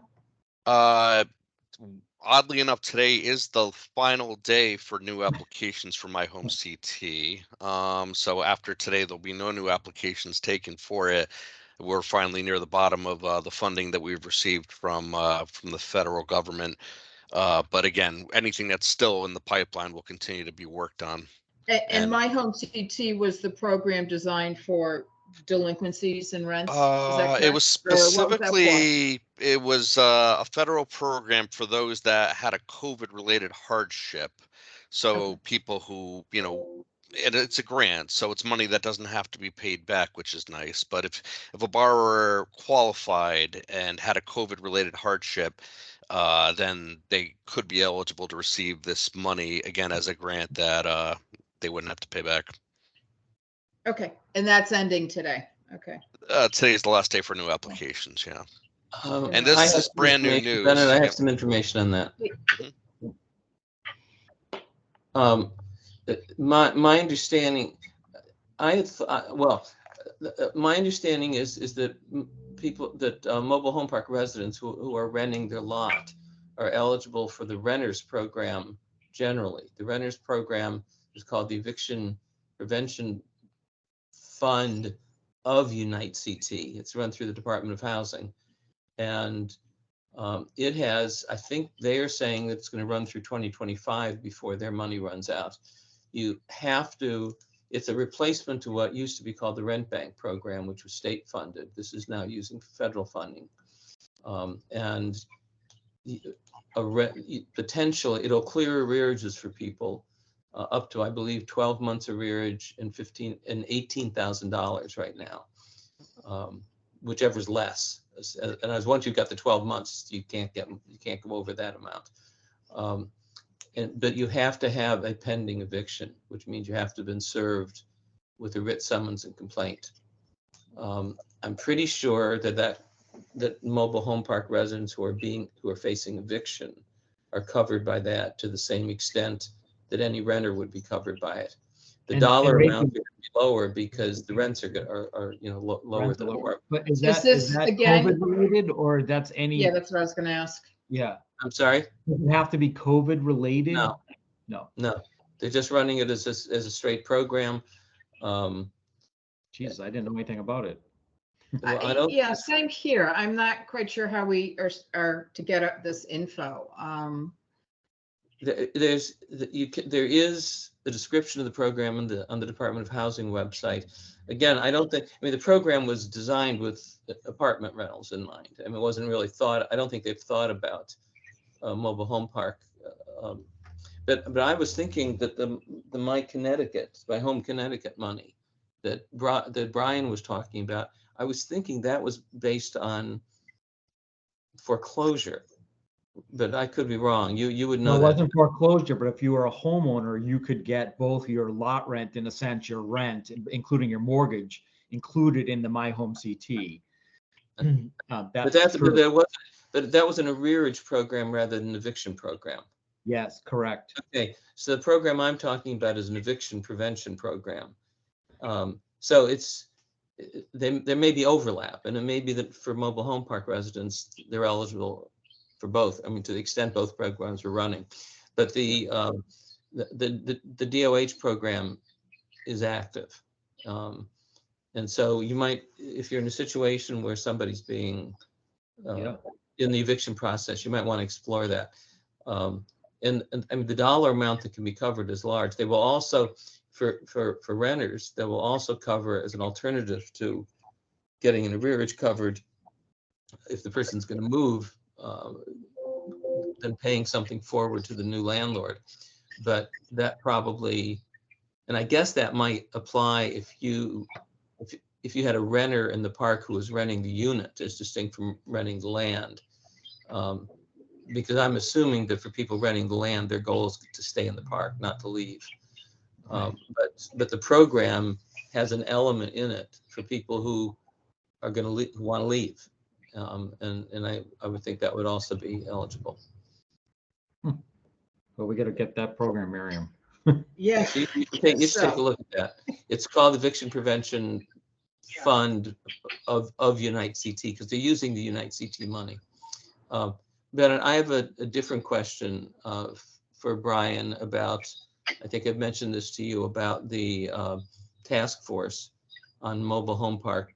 Oddly enough, today is the final day for new applications for My Home CT. So after today, there'll be no new applications taken for it. We're finally near the bottom of the funding that we've received from the federal government. But again, anything that's still in the pipeline will continue to be worked on. And My Home CT was the program designed for delinquencies and rents? Is that It was correct? specifically, it was a federal program for those that had a COVID-related hardship. So people who, it's a grant, so it's money that doesn't have to be paid back, which is nice. But if a borrower qualified and had a COVID-related hardship, then they could be eligible to receive this money again as a grant that they wouldn't have to pay back. Okay, and that's ending today. Okay. Today's the last day for new applications. Yeah. And I this have is brand new information- news. Bennett, I have Yep. some information on that. My understanding, my understanding is that mobile home park residents who are renting their lot are eligible for the renters program generally. The renters program is called the Eviction Prevention Fund of Unite CT. It's run through the Department of Housing. And it has, I think they are saying that it's going to run through 2025 before their money runs out. You have to, it's a replacement to what used to be called the Rent Bank program, which was state funded. This is now using federal funding. And potentially it'll clear arrearages for people up to, I believe, 12 months arrearage and $18,000 right now, whichever's less. And as once you've got the 12 months, you can't go over that amount. But you have to have a pending eviction, which means you have to have been served with a writ summons and complaint. I'm pretty sure that mobile home park residents who are facing eviction are covered by that to the same extent that any renter would be covered by it. The dollar amount would be lower because the rents are lower than apartment. But is this that again- COVID related, or that's any? Yeah, that's what I was going to ask. Yeah. I'm sorry? Does it have to be COVID related? No. No. They're just running it as a straight program. Jesus, I didn't know anything about it. Well, Yeah, same here. I'm not quite sure how we are to get this info. There is a description of the program on the Department of Housing website. Again, the program was designed with apartment rentals in mind. I mean, it wasn't really thought, I don't think they've thought about mobile home park. But I was thinking that the My Home Connecticut money that Brian was talking about, I was thinking that was based on foreclosure. But I could be wrong. You would know. No, it that. wasn't foreclosure, but if you were a homeowner, you could get both your lot rent, in a sense, your rent, including your mortgage, included in the My Home CT. But That's true. that was an arrearage program rather than an eviction program. Yes, correct. Okay, so the program I'm talking about is an eviction prevention program. So there may be overlap, and it may be that for mobile home park residents, they're eligible for both. I mean, to the extent both programs are running, but the DOH program is active. And so you might, if you're in a situation where somebody's being in the eviction process, you might want to explore that. And I mean, the dollar amount that can be covered is large. They will also, for renters, they will also cover as an alternative to getting an arrearage covered. If the person's going to move, then paying something forward to the new landlord. But that probably, and I guess that might apply if you had a renter in the park who was renting the unit, as distinct from renting the land. Because I'm assuming that for people renting the land, their goal is to stay in the park, not to leave. But the program has an element in it for people who are going to want to leave. And I would think that would also be eligible. Well, we got to get that program, Miriam. Yeah. So you should take a look at that. It's called Eviction Prevention Fund of Unite CT, because they're using the Unite CT money. But I have a different question for Brian about, I think I've mentioned this to you, about the task force on mobile home park,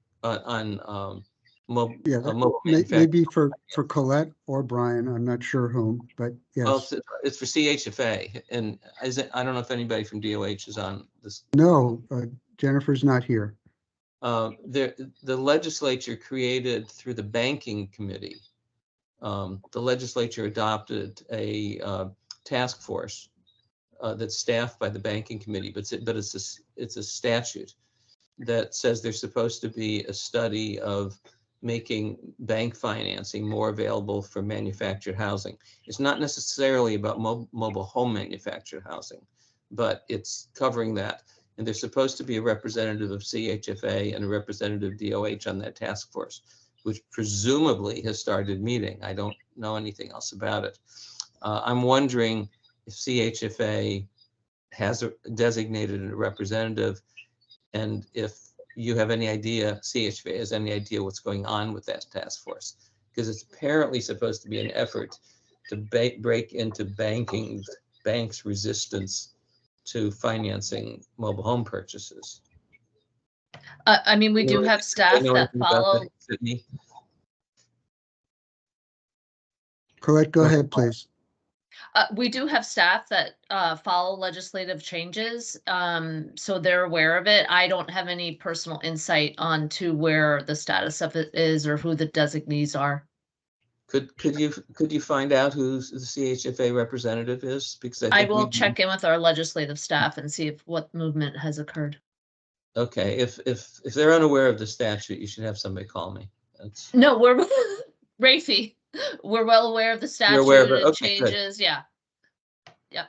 Maybe for Colette or Brian, I'm not sure whom, but yes. Well, it's for CHFA, and I don't know if anybody from DOH is on this. No, Jennifer's not here. The legislature created through the banking committee. The legislature adopted a task force that's staffed by the banking committee, but it's a statute that says there's supposed to be a study of making bank financing more available for manufactured housing. It's not necessarily about mobile home manufactured housing, but it's covering that. And there's supposed to be a representative of CHFA and a representative of DOH on that task force, which presumably has started meeting. I don't know anything else about it. I'm wondering if CHFA has designated a representative, and if you have any idea, CHFA has any idea what's going on with that task force, because it's apparently supposed to be an effort to break into banks' resistance to financing mobile home purchases. I mean, we do have staff that follow. Colette, go ahead, please. We do have staff that follow legislative changes, so they're aware of it. I don't have any personal insight onto where the status of it is or who the designees are. Could you find out who the CHFA representative is? Because I will check in with our legislative staff and see if what movement has occurred. Okay, if they're unaware of the statute, you should have somebody call me. No, we're Rafi. We're well aware of the statute. You're aware of it? And Okay, changes. good. Yeah. Yep.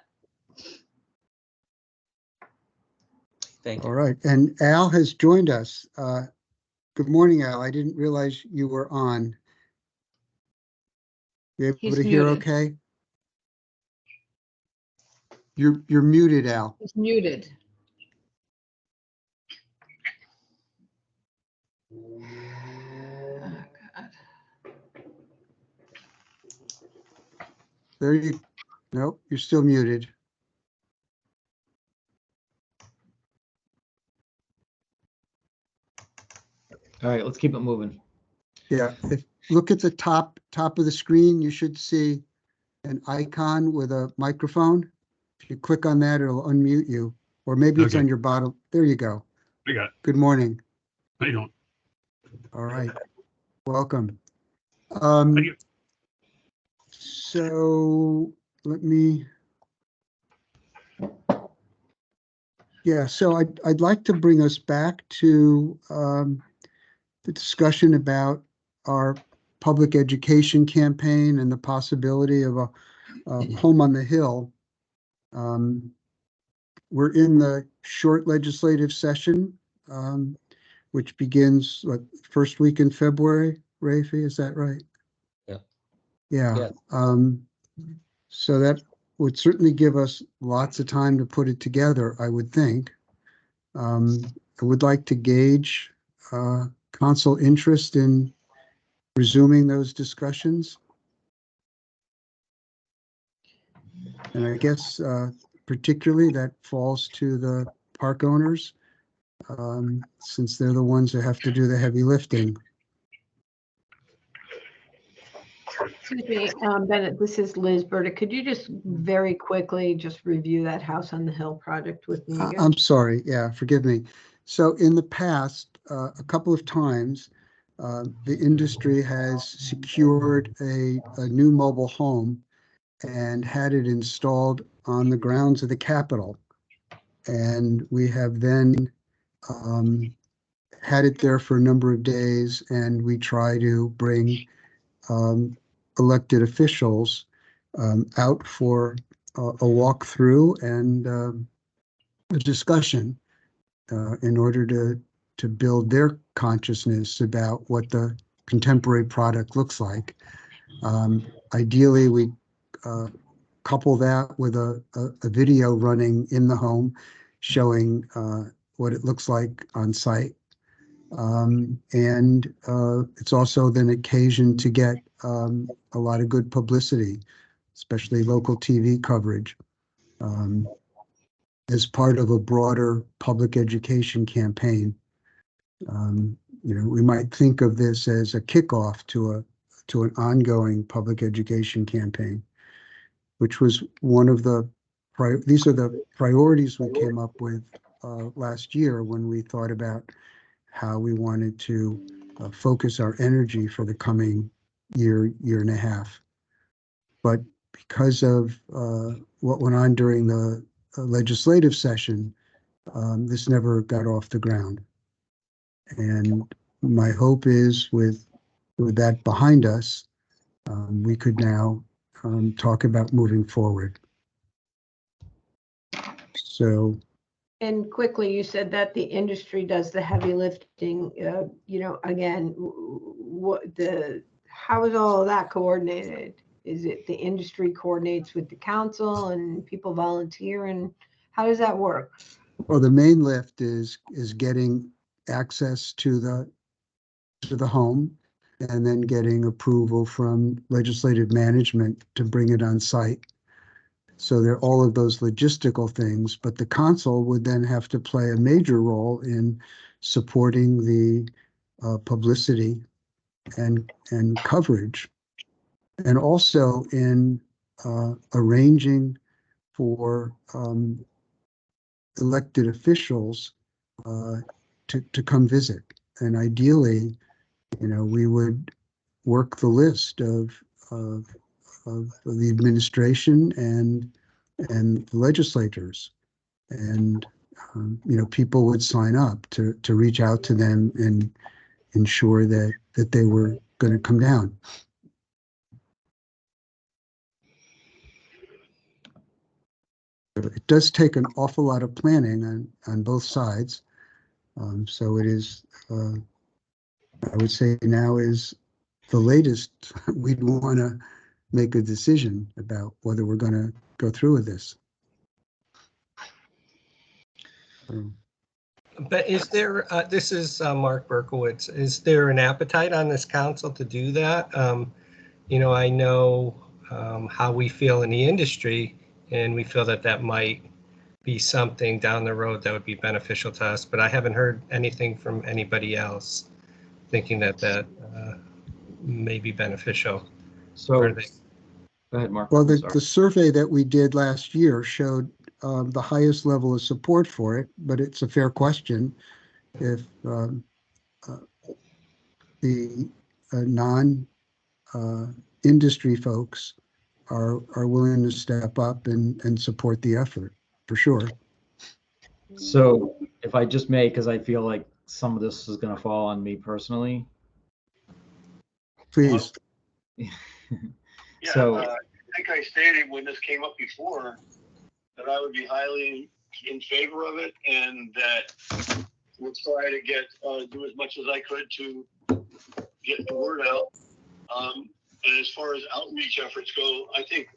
Thank you. All right, and Al has joined us. Good morning, Al. I didn't realize you were on. You able He's to hear muted. okay? You're muted, Al. It's muted. Oh, God. There you, nope, you're still muted. All right, let's keep it moving. Yeah, if look at the top of the screen, you should see an icon with a microphone. If you click on that, it'll unmute you, or maybe it's Okay. on your bottom. There you go. I got it. Good morning. How you doing? All right, welcome. Thank you. So let me. Yeah, so I'd like to bring us back to the discussion about our public education campaign and the possibility of a home on the hill. We're in the short legislative session. which begins, what, first week in February, Rafi, is that right? Yeah. Yeah. Yeah. So that would certainly give us lots of time to put it together, I would think. I would like to gauge council interest in resuming those discussions. And I guess particularly that falls to the park owners, since they're the ones that have to do the heavy lifting. Excuse me, Bennett, this is Liz Burdick. Could you just very quickly just review that House on the Hill project with me again? I'm sorry. Yeah, forgive me. So in the past, a couple of times, the industry has secured a new mobile home and had it installed on the grounds of the Capitol. And we have then had it there for a number of days, and we try to bring elected officials out for a walkthrough and a discussion in order to build their consciousness about what the contemporary product looks like. Ideally, we couple that with a video running in the home showing what it looks like on site. And it's also then occasion to get a lot of good publicity, especially local TV coverage, as part of a broader public education campaign. We might think of this as a kickoff to an ongoing public education campaign, which was one of these are the priorities we came up with last year when we thought about how we wanted to focus our energy for the coming year and a half. But because of what went on during the legislative session, this never got off the ground. And my hope is with that behind us, we could now talk about moving forward. So. And quickly, you said that the industry does the heavy lifting. Again, how is all of that coordinated? Is it the industry coordinates with the council and people volunteer, and how does that work? Well, the main lift is getting access to the home and then getting approval from legislative management to bring it on site. So there are all of those logistical things, but the council would then have to play a major role in supporting the publicity and coverage, and also in arranging for elected officials to come visit. And ideally, we would work the list of the administration and the legislators, and people would sign up to reach out to them and ensure that they were going to come down. It does take an awful lot of planning on both sides. So it is, I would say now is the latest we'd want to make a decision about whether we're going to go through with this. But is there, this is Mark Berkowitz, is there an appetite on this council to do that? I know how we feel in the industry, and we feel that might be something down the road that would be beneficial to us, but I haven't heard anything from anybody else thinking that may be beneficial. So, go ahead, Mark. Well, the survey that we did last year showed the highest level of support for it, but it's a fair question if the non-industry folks are willing to step up and support the effort, for sure. So if I just may, because I feel like some of this is going to fall on me personally. Please. Yeah, So I think I stated when this came up before that I would be highly in favor of it, and that will try to do as much as I could to get the word out. And as far as outreach efforts go, I think,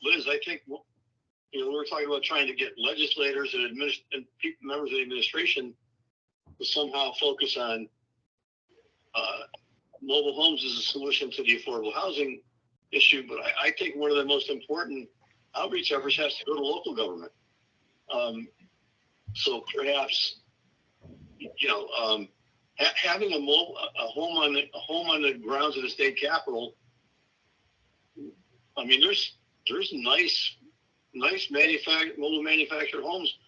Liz, I think, we're talking about trying to get legislators and members of the administration to somehow focus on mobile homes as a solution to the affordable housing issue. But I think one of the most important outreach efforts has to go to local government. So perhaps, having a home on the grounds of the state capitol. I mean, there's nice mobile manufactured homes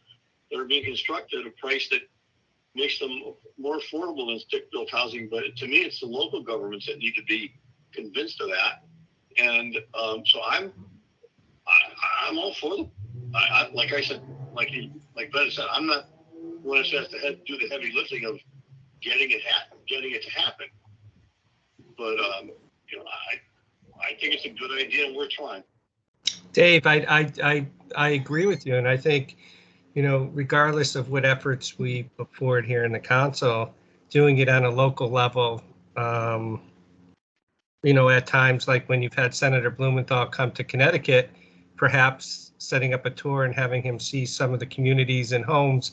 that are being constructed at a price that makes them more affordable than stick-built housing. But to me, it's the local governments that need to be convinced of that. And so I'm all for them. Like I said, like Ben said, I'm not one that has to do the heavy lifting of getting it to happen. But I think it's a good idea, and we're trying. Dave, I agree with you, and I think, regardless of what efforts we put forward here in the council, doing it on a local level, at times like when you've had Senator Blumenthal come to Connecticut, perhaps setting up a tour and having him see some of the communities and homes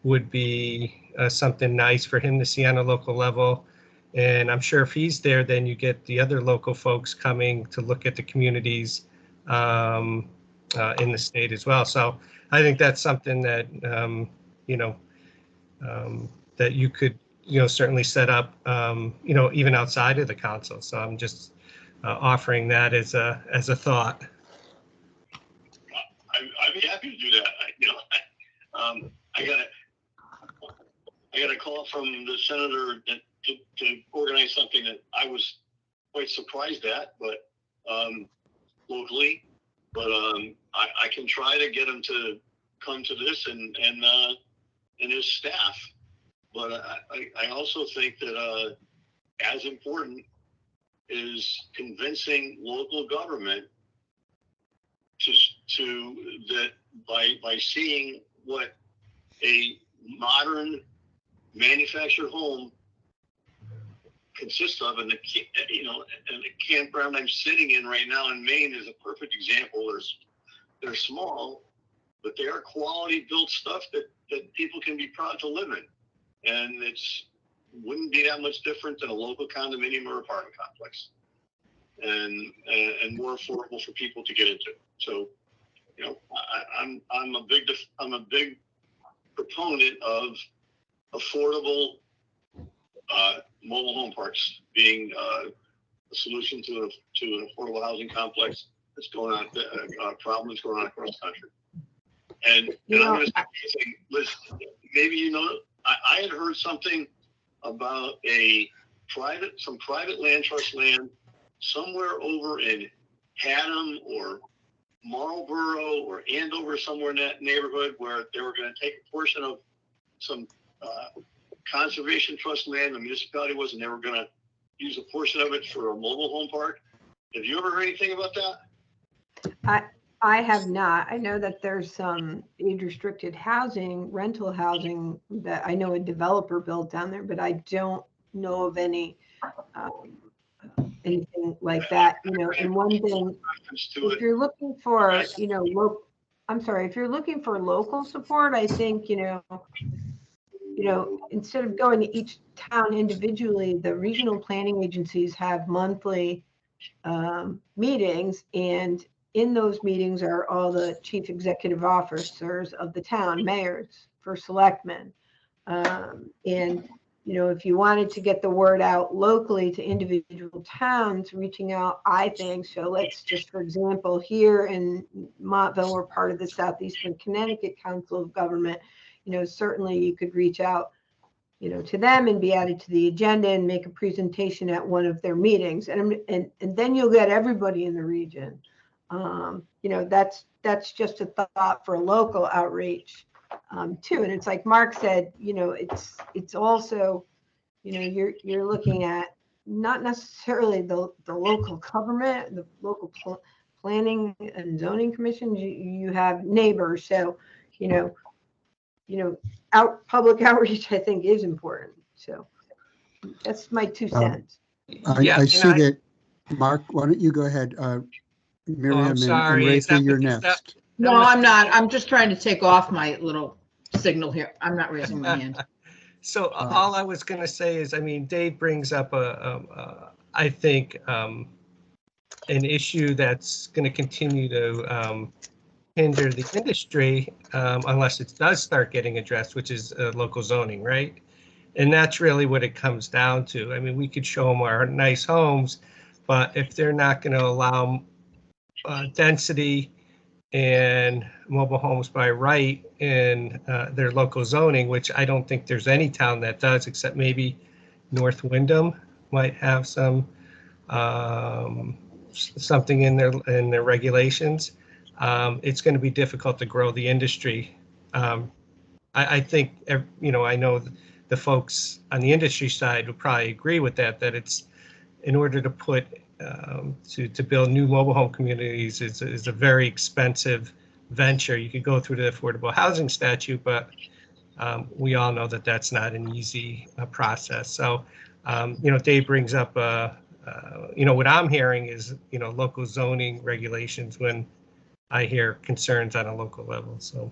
would be something nice for him to see on a local level. And I'm sure if he's there, then you get the other local folks coming to look at the communities in the state as well. So I think that's something that, that you could, certainly set up, even outside of the council. So I'm just offering that as a thought. I'd be happy to do that. I got a call from the senator to organize something that I was quite surprised at, but locally. But I can try to get him to come to this and his staff. But I also think that as important is convincing local government to that by seeing what a modern manufactured home consists of, and the campground I'm sitting in right now in Maine is a perfect example. They're small, but they are quality built stuff that people can be proud to live in, and wouldn't be that much different than a local condominium or apartment complex, and more affordable for people to get into. So, I'm a big proponent of affordable mobile home parks being a solution to an affordable housing complex that's going on, a problem that's going on across the country. And I'm going to say, Liz, maybe I had heard something about some private land trust land somewhere over in Haddam or Marlboro or Andover, somewhere in that neighborhood, where they were going to take a portion of some conservation trust land the municipality was, and they were going to use a portion of it for a mobile home park. Have you ever heard anything about that? I have not. I know that there's some age restricted housing, rental housing that I know a developer built down there, but I don't know of anything like that. And one thing, if you're looking for, if you're looking for local support, I think, instead of going to each town individually, the regional planning agencies have monthly meetings, and in those meetings are all the chief executive officers of the town, mayors, first selectmen. And, if you wanted to get the word out locally to individual towns, reaching out, I think, so let's just, for example, here in Montville, we're part of the Southeastern Connecticut Council of Government. Certainly you could reach out, to them and be added to the agenda and make a presentation at one of their meetings. And then you'll get everybody in the region. That's just a thought for local outreach too. And it's like Mark said, it's also, you're looking at not necessarily the local government, the local planning and zoning commission. You have neighbors. So, public outreach, I think, is important. So that's my 2 cents. I see that. Mark, why don't you go ahead? Miriam and sorry. Is Rafi, that- you're is that- next. No, I'm not. I'm just trying to take off my little signal here. I'm not raising my hand. So all I was going to say is, I mean, Dave brings up I think, an issue that's going to continue to hinder the industry unless it does start getting addressed, which is local zoning, right? And that's really what it comes down to. I mean, we could show them our nice homes, but if they're not going to allow density and mobile homes by right in their local zoning, which I don't think there's any town that does, except maybe North Wyndham might have some something in their regulations. It's going to be difficult to grow the industry. I think, I know the folks on the industry side would probably agree with that it's in order to put to build new mobile home communities is a very expensive venture. You could go through the affordable housing statute, but we all know that that's not an easy process. So, Dave brings up, what I'm hearing is, local zoning regulations when I hear concerns on a local level. So,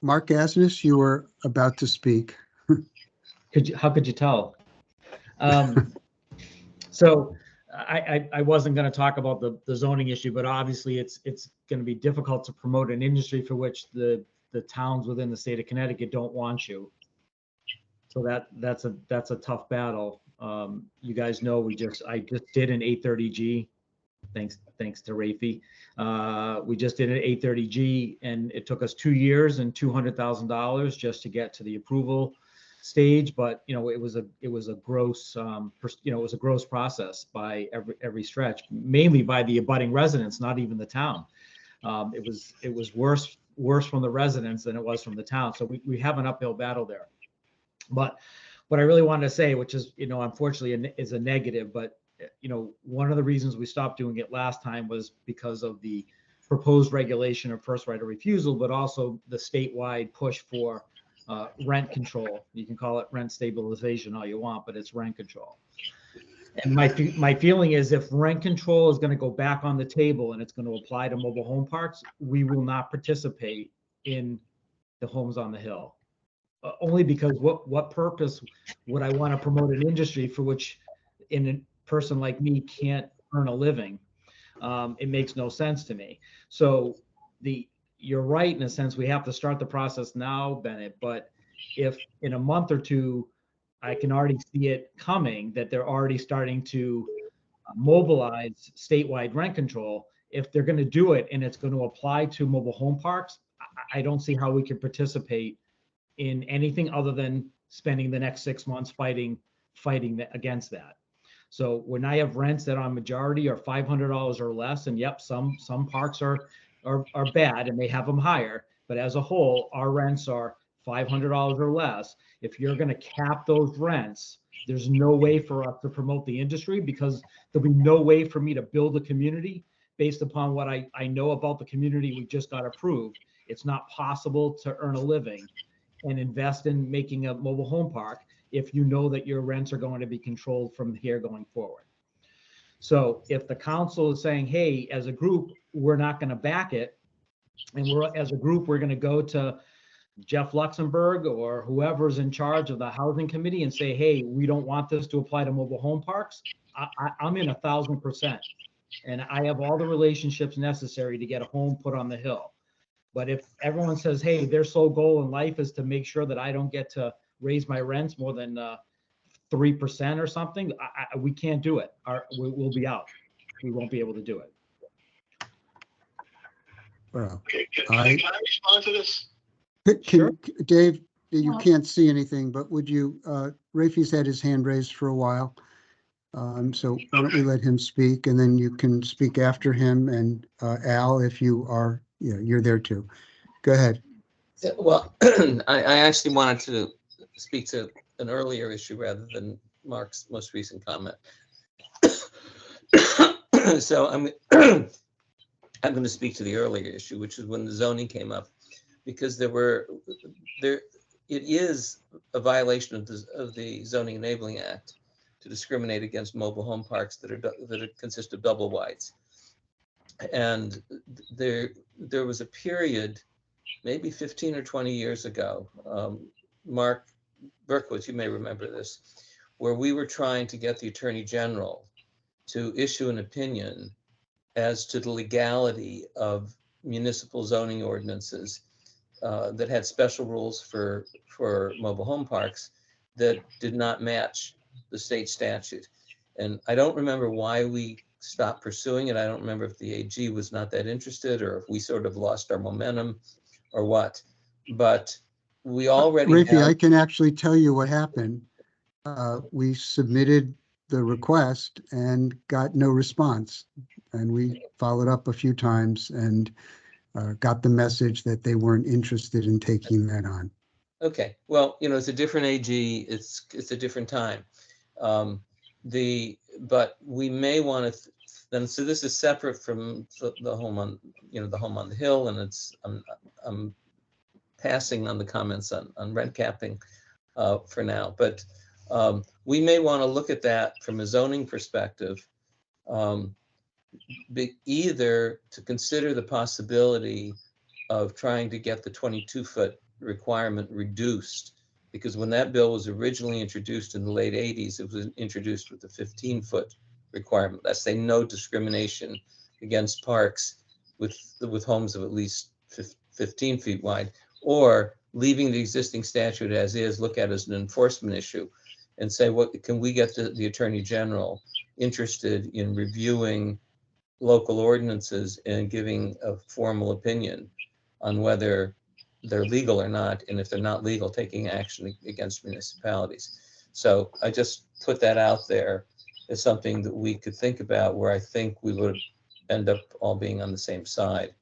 Mark Asmus, you were about to speak. How could you tell? So I wasn't going to talk about the zoning issue, but obviously it's going to be difficult to promote an industry for which the towns within the state of Connecticut don't want you. So that's a tough battle. You guys know I just did an 830G. Thanks to Rafi. We just did an 830G, and it took us 2 years and $200,000 just to get to the approval stage. But it was a gross process by every stretch, mainly by the abutting residents, not even the town. It was worse from the residents than it was from the town. So we have an uphill battle there. But what I really wanted to say, which is unfortunately is a negative, but one of the reasons we stopped doing it last time was because of the proposed regulation of first right of refusal, but also the statewide push for rent control. You can call it rent stabilization all you want, but it's rent control. And my feeling is if rent control is going to go back on the table and it's going to apply to mobile home parks, we will not participate in the homes on the hill. Only because what purpose would I want to promote an industry for which a person like me can't earn a living? It makes no sense to me. So you're right in a sense, we have to start the process now, Bennett, but if in a month or two, I can already see it coming, that they're already starting to mobilize statewide rent control. If they're going to do it and it's going to apply to mobile home parks, I don't see how we can participate in anything other than spending the next 6 months fighting against that. So when I have rents that on majority are $500 or less, and yep, some parks are bad and they have them higher, but as a whole, our rents are $500 or less. If you're going to cap those rents, there's no way for us to promote the industry, because there'll be no way for me to build a community based upon what I know about the community we just got approved. It's not possible to earn a living and invest in making a mobile home park if you know that your rents are going to be controlled from here going forward. So if the council is saying, hey, as a group, we're not going to back it, and as a group, we're going to go to Jeff Luxembourg or whoever's in charge of the housing committee and say, hey, we don't want this to apply to mobile home parks, I'm in 1,000%. And I have all the relationships necessary to get a home put on the hill. But if everyone says, hey, their sole goal in life is to make sure that I don't get to raise my rents more than 3% or something, we can't do it. We'll be out. We won't be able to do it. Well, Can I respond to this? Sure. Dave, you can't see anything, but would you, Rafi's had his hand raised for a while. So why don't we let him speak, and then you can speak after him, and Al, if you are, you're there too. Go ahead. Well, I actually wanted to speak to an earlier issue rather than Mark's most recent comment. So I'm going to speak to the earlier issue, which is when the zoning came up. because there, it is a violation of the Zoning Enabling Act to discriminate against mobile home parks that consist of double wides. And there was a period, maybe 15 or 20 years ago, Mark Berkowitz, you may remember this, where we were trying to get the Attorney General to issue an opinion as to the legality of municipal zoning ordinances that had special rules for mobile home parks that did not match the state statute. And I don't remember why we stopped pursuing it. I don't remember if the AG was not that interested or if we sort of lost our momentum or what. But we already Rafi, I can actually tell you what happened. We submitted the request and got no response. And we followed up a few times and got the message that they weren't interested in taking that on. Okay, well, it's a different AG. It's a different time. But we may want to then. So this is separate from the home on the home on the hill, and I'm passing on the comments on rent capping for now. But we may want to look at that from a zoning perspective, either to consider the possibility of trying to get the 22-foot requirement reduced, because when that bill was originally introduced in the late 80s, it was introduced with the 15-foot requirement. That's say no discrimination against parks with homes of at least 15 feet wide, or leaving the existing statute as is, look at it as an enforcement issue and say, what can we get the Attorney General interested in reviewing local ordinances and giving a formal opinion on whether they're legal or not, and if they're not legal, taking action against municipalities. So I just put that out there as something that we could think about, where I think we would end up all being on the same side.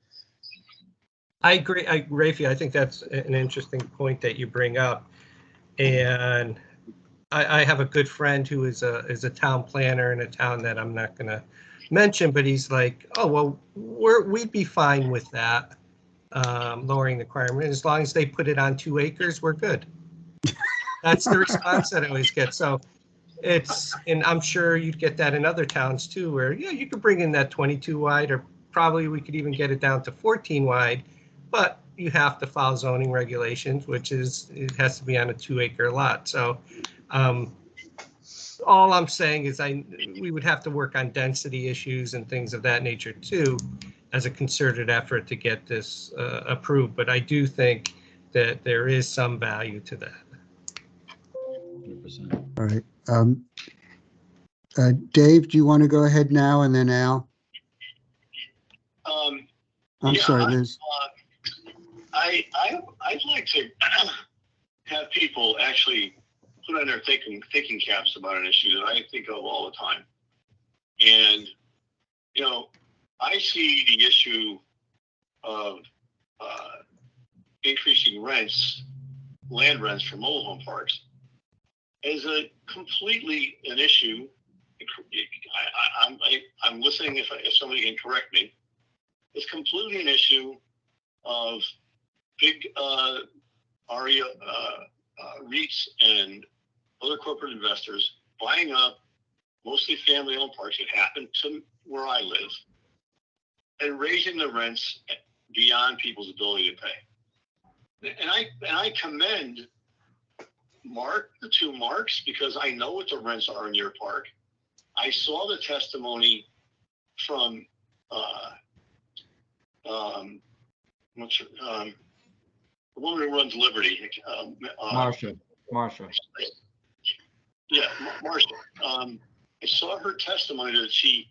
I agree, Rafi, I think that's an interesting point that you bring up. And I have a good friend who is a town planner in a town that I'm not going to mention, but he's like, oh, well, we'd be fine with that. Lowering the requirement, as long as they put it on 2 acres, we're good. That's the response that I always get. So and I'm sure you'd get that in other towns too, where you could bring in that 22 wide, or probably we could even get it down to 14 wide, but you have to follow zoning regulations, which is it has to be on a 2 acre lot. So all I'm saying is we would have to work on density issues and things of that nature too, as a concerted effort to get this approved. But I do think that there is some value to that. 100%. All right. Dave, do you want to go ahead now, and then Al? I'm sorry, Liz. I'd like to have people actually put on their thinking caps about an issue that I think of all the time. And, I see the issue of increasing land rents for mobile home parks, as a completely an issue. I'm listening if somebody can correct me. It's completely an issue of big REITs and other corporate investors buying up mostly family-owned parks that happen to where I live, and raising the rents beyond people's ability to pay. And I commend the two Marks, because I know what the rents are in your park. I saw the testimony from the woman who runs Liberty. Marsha. Yeah, Marsha. I saw her testimony that she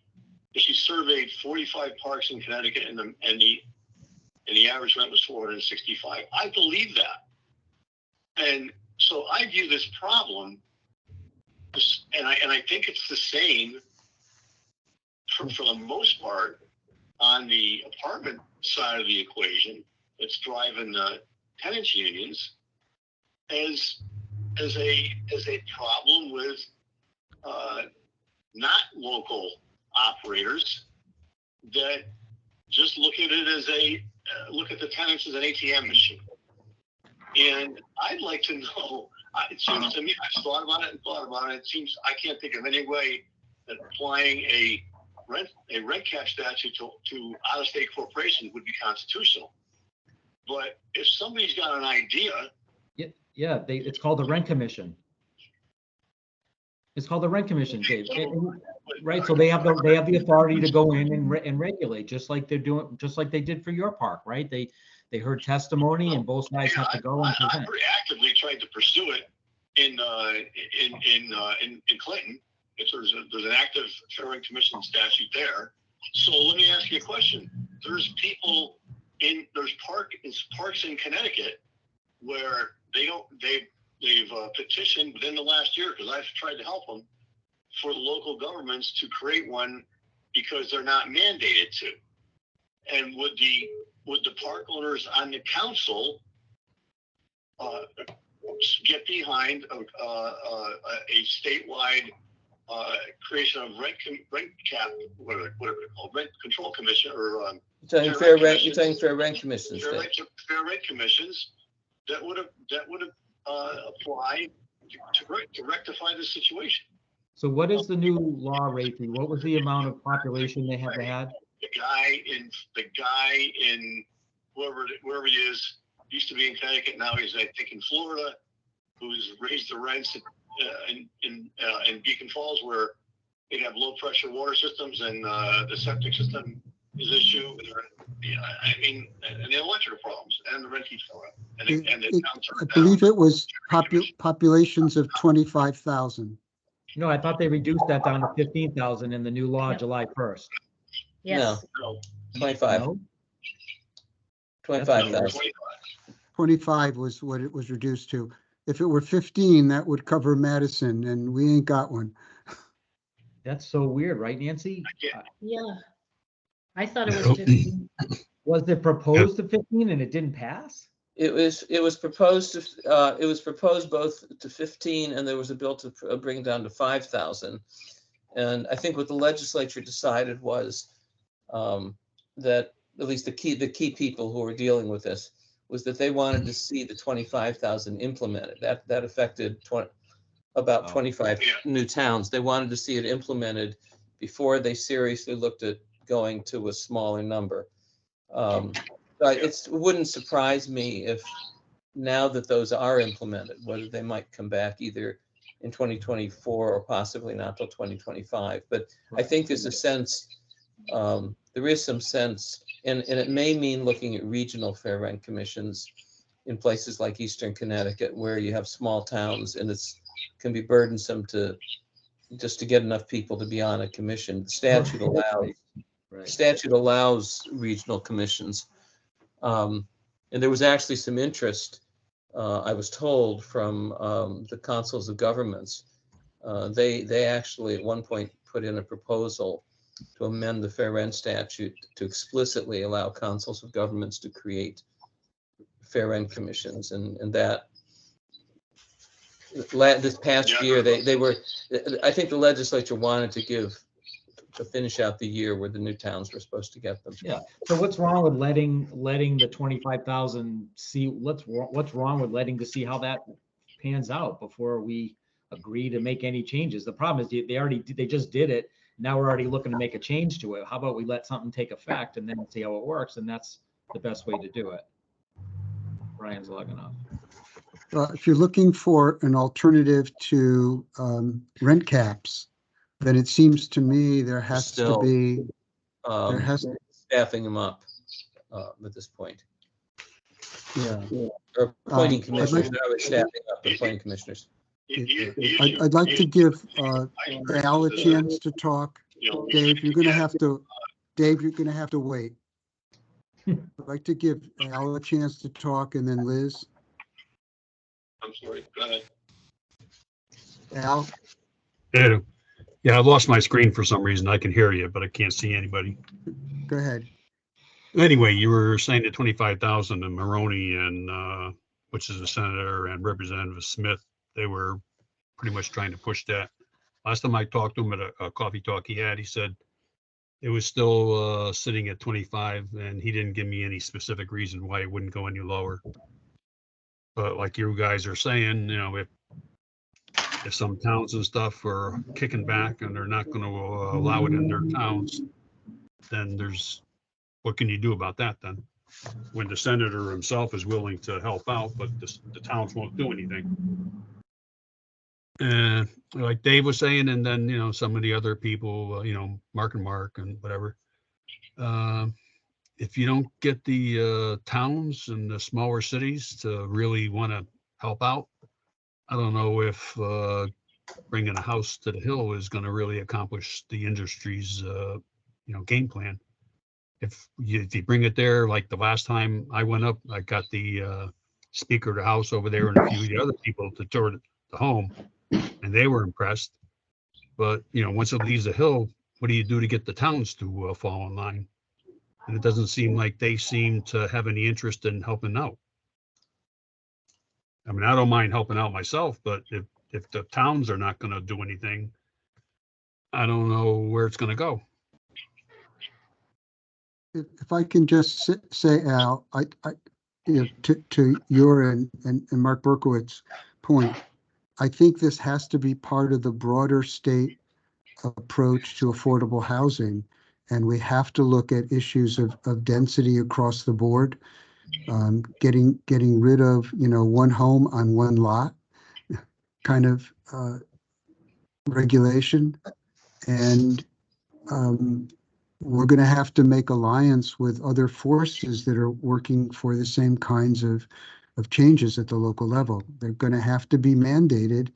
surveyed 45 parks in Connecticut, and the average rent was $465. I believe that, and so I view this problem, and I think it's the same for the most part on the apartment side of the equation. That's driving the tenants unions as a problem with not local operators that just look at it look at the tenants as an ATM machine. And I'd like to know, it seems to me, I've thought about it and thought about it. It seems, I can't think of any way that applying a rent cap statute to out-of-state corporations would be constitutional. But if somebody's got an idea. Yeah, it's called the rent commission. It's called the rent commission, Dave. Right, so they have the authority to go in and regulate, just like they did for your park, right? They heard testimony and both sides have to go and I present. pretty actively tried to pursue it in Clinton. There's an active Fair Rent Commission statute there. So let me ask you a question. There's parks in Connecticut where they've petitioned within the last year, because I've tried to help them, for the local governments to create one because they're not mandated to. And would the park owners on the council get behind a statewide creation of rent whatever it's called, rent control commission, or You're talking fair rent commissions. Fair rent commissions that would apply to rectify the situation. So what is the new law, Rafi? What was the amount of population they had to have? The guy in wherever he is, used to be in Connecticut, now he's, I think, in Florida, who's raised the rents in Beacon Falls, where they have low pressure water systems, and the septic system is issue. I mean, and the electrical problems, and the rent keeps going up. I believe it was populations of 25,000. No, I thought they reduced that down to 15,000 in the new law, July 1st. Yes. No, 25. No? 25,000. 25 was what it was reduced to. If it were 15, that would cover Madison, and we ain't got one. That's so weird, right, Nancy? Yeah. I thought it was 15. Was it proposed to 15 and it didn't pass? It was proposed both to 15, and there was a bill to bring it down to 5,000. And I think what the legislature decided was that, at least the key people who were dealing with this, was that they wanted to see the 25,000 implemented. That affected about 25 new towns. They wanted to see it implemented before they seriously looked at going to a smaller number. It wouldn't surprise me if, now that those are implemented, whether they might come back either in 2024 or possibly not till 2025. But I think there's a sense, there is some sense, and it may mean looking at regional fair rent commissions in places like Eastern Connecticut, where you have small towns and can be burdensome to get enough people to be on a commission. The statute allows regional commissions. And there was actually some interest, I was told, from the councils of governments. They actually at one point put in a proposal to amend the fair rent statute to explicitly allow councils of governments to create fair rent commissions, and that this past year I think the legislature wanted to finish out the year where the new towns were supposed to get them. Yeah. So what's wrong with letting the 25,000 see? What's wrong with letting to see how that pans out before we agree to make any changes? The problem is they just did it. Now we're already looking to make a change to it. How about we let something take effect and then see how it works? And that's the best way to do it. Brian's logging off. If you're looking for an alternative to rent caps, then it seems to me there has to be staffing them up at this point. Yeah. Or appointing commissioners. Staffing up, appointing commissioners. I'd like to give Al a chance to talk. Dave, you're going to have to wait. I'd like to give Al a chance to talk, and then Liz. I'm sorry. Go ahead. Al? Yeah, I lost my screen for some reason. I can hear you, but I can't see anybody. Go ahead. Anyway, you were saying that 25,000 and Maroney and which is the senator, and Representative Smith, they were pretty much trying to push that. Last time I talked to him at a coffee talk he said it was still sitting at 25, and he didn't give me any specific reason why it wouldn't go any lower. But like you guys are saying, you know, if some towns and stuff are kicking back and they're not going to allow it in their towns, then what can you do about that then? When the senator himself is willing to help out, but the towns won't do anything. And like Dave was saying, and then, you know, some of the other people, you know, Mark and whatever. If you don't get the towns and the smaller cities to really want to help out, I don't know if bringing a house to the hill is going to really accomplish the industry's, you know, game plan. If you bring it there, like the last time I went up, I got the Speaker of the House over there and a few of the other people to tour the home, and they were impressed. But, you know, once it leaves the hill, what do you do to get the towns to fall in line? And it doesn't seem like they seem to have any interest in helping out. I mean, I don't mind helping out myself, but if the towns are not going to do anything, I don't know where it's going to go. If I can just say, Al, you know, to your and Mark Berkowitz's point, I think this has to be part of the broader state approach to affordable housing, and we have to look at issues of density across the board, getting rid of, you know, one home on one lot kind of regulation, and we're going to have to make alliance with other forces that are working for the same kinds of changes at the local level. They're going to have to be mandated,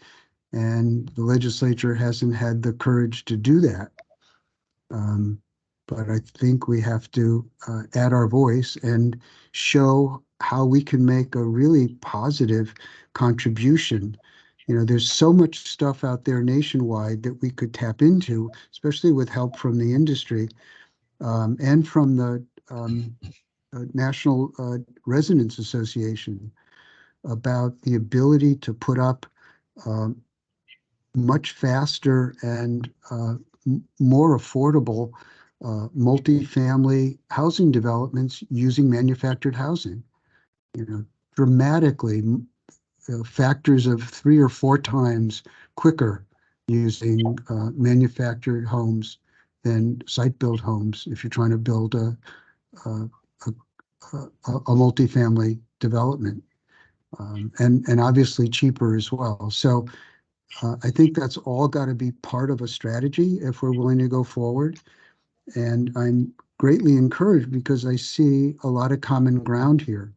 and the legislature hasn't had the courage to do that. But I think we have to add our voice and show how we can make a really positive contribution. You know, there's so much stuff out there nationwide that we could tap into, especially with help from the industry and from the National Residents Association, about the ability to put up much faster and more affordable multifamily housing developments using manufactured housing. You know, dramatically factors of 3 or 4 times quicker using manufactured homes than site-built homes if you're trying to build a multifamily development, and obviously cheaper as well. So I think that's all got to be part of a strategy if we're willing to go forward. And I'm greatly encouraged because I see a lot of common ground here.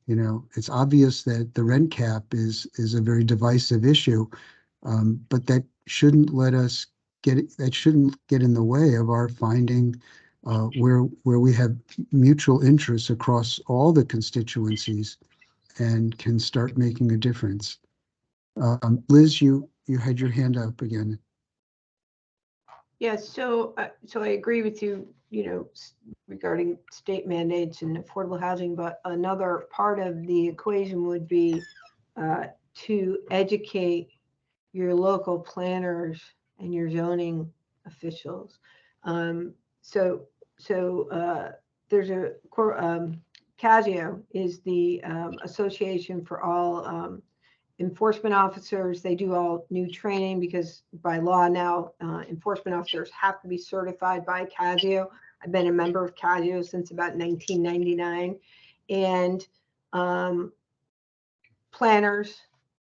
You know, it's obvious that the rent cap is a very divisive issue, but that shouldn't get in the way of our finding where we have mutual interests across all the constituencies and can start making a difference. Liz, you had your hand up again. Yes, so I agree with you, you know, regarding state mandates and affordable housing, but another part of the equation would be to educate your local planners and your zoning officials. So there's a CASIO is the Association for all enforcement officers. They do all new training because by law now, enforcement officers have to be certified by CASIO. I've been a member of CASIO since about 1999. And planners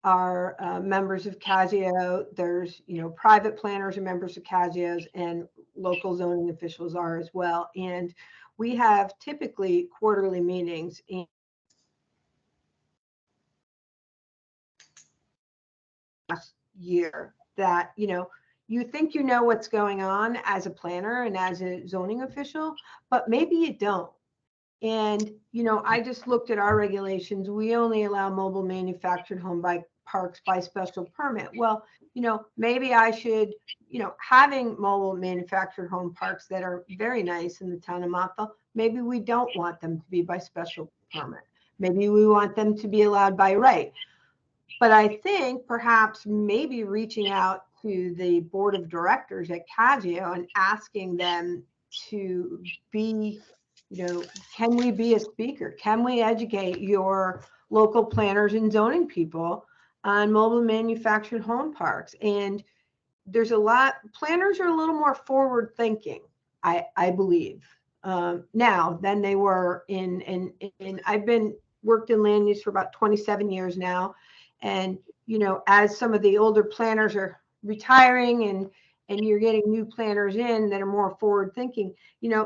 are members of CASIO. There's, you know, private planners are members of CASIOs, and local zoning officials are as well. And we have typically quarterly meetings. Last year that, you know, you think you know what's going on as a planner and as a zoning official, but maybe you don't. And, you know, I just looked at our regulations. We only allow mobile manufactured home parks by special permit. Well, you know, maybe I should, you know, having mobile manufactured home parks that are very nice in the town of Montville, maybe we don't want them to be by special permit. Maybe we want them to be allowed by right. But I think perhaps maybe reaching out to the board of directors at Casio and asking them to be, can we be a speaker? Can we educate your local planners and zoning people on mobile manufactured home parks? And there's a lot, planners are a little more forward thinking, I believe, now than they were in I've been worked in land use for about 27 years now. And, as some of the older planners are retiring and you're getting new planners in that are more forward thinking,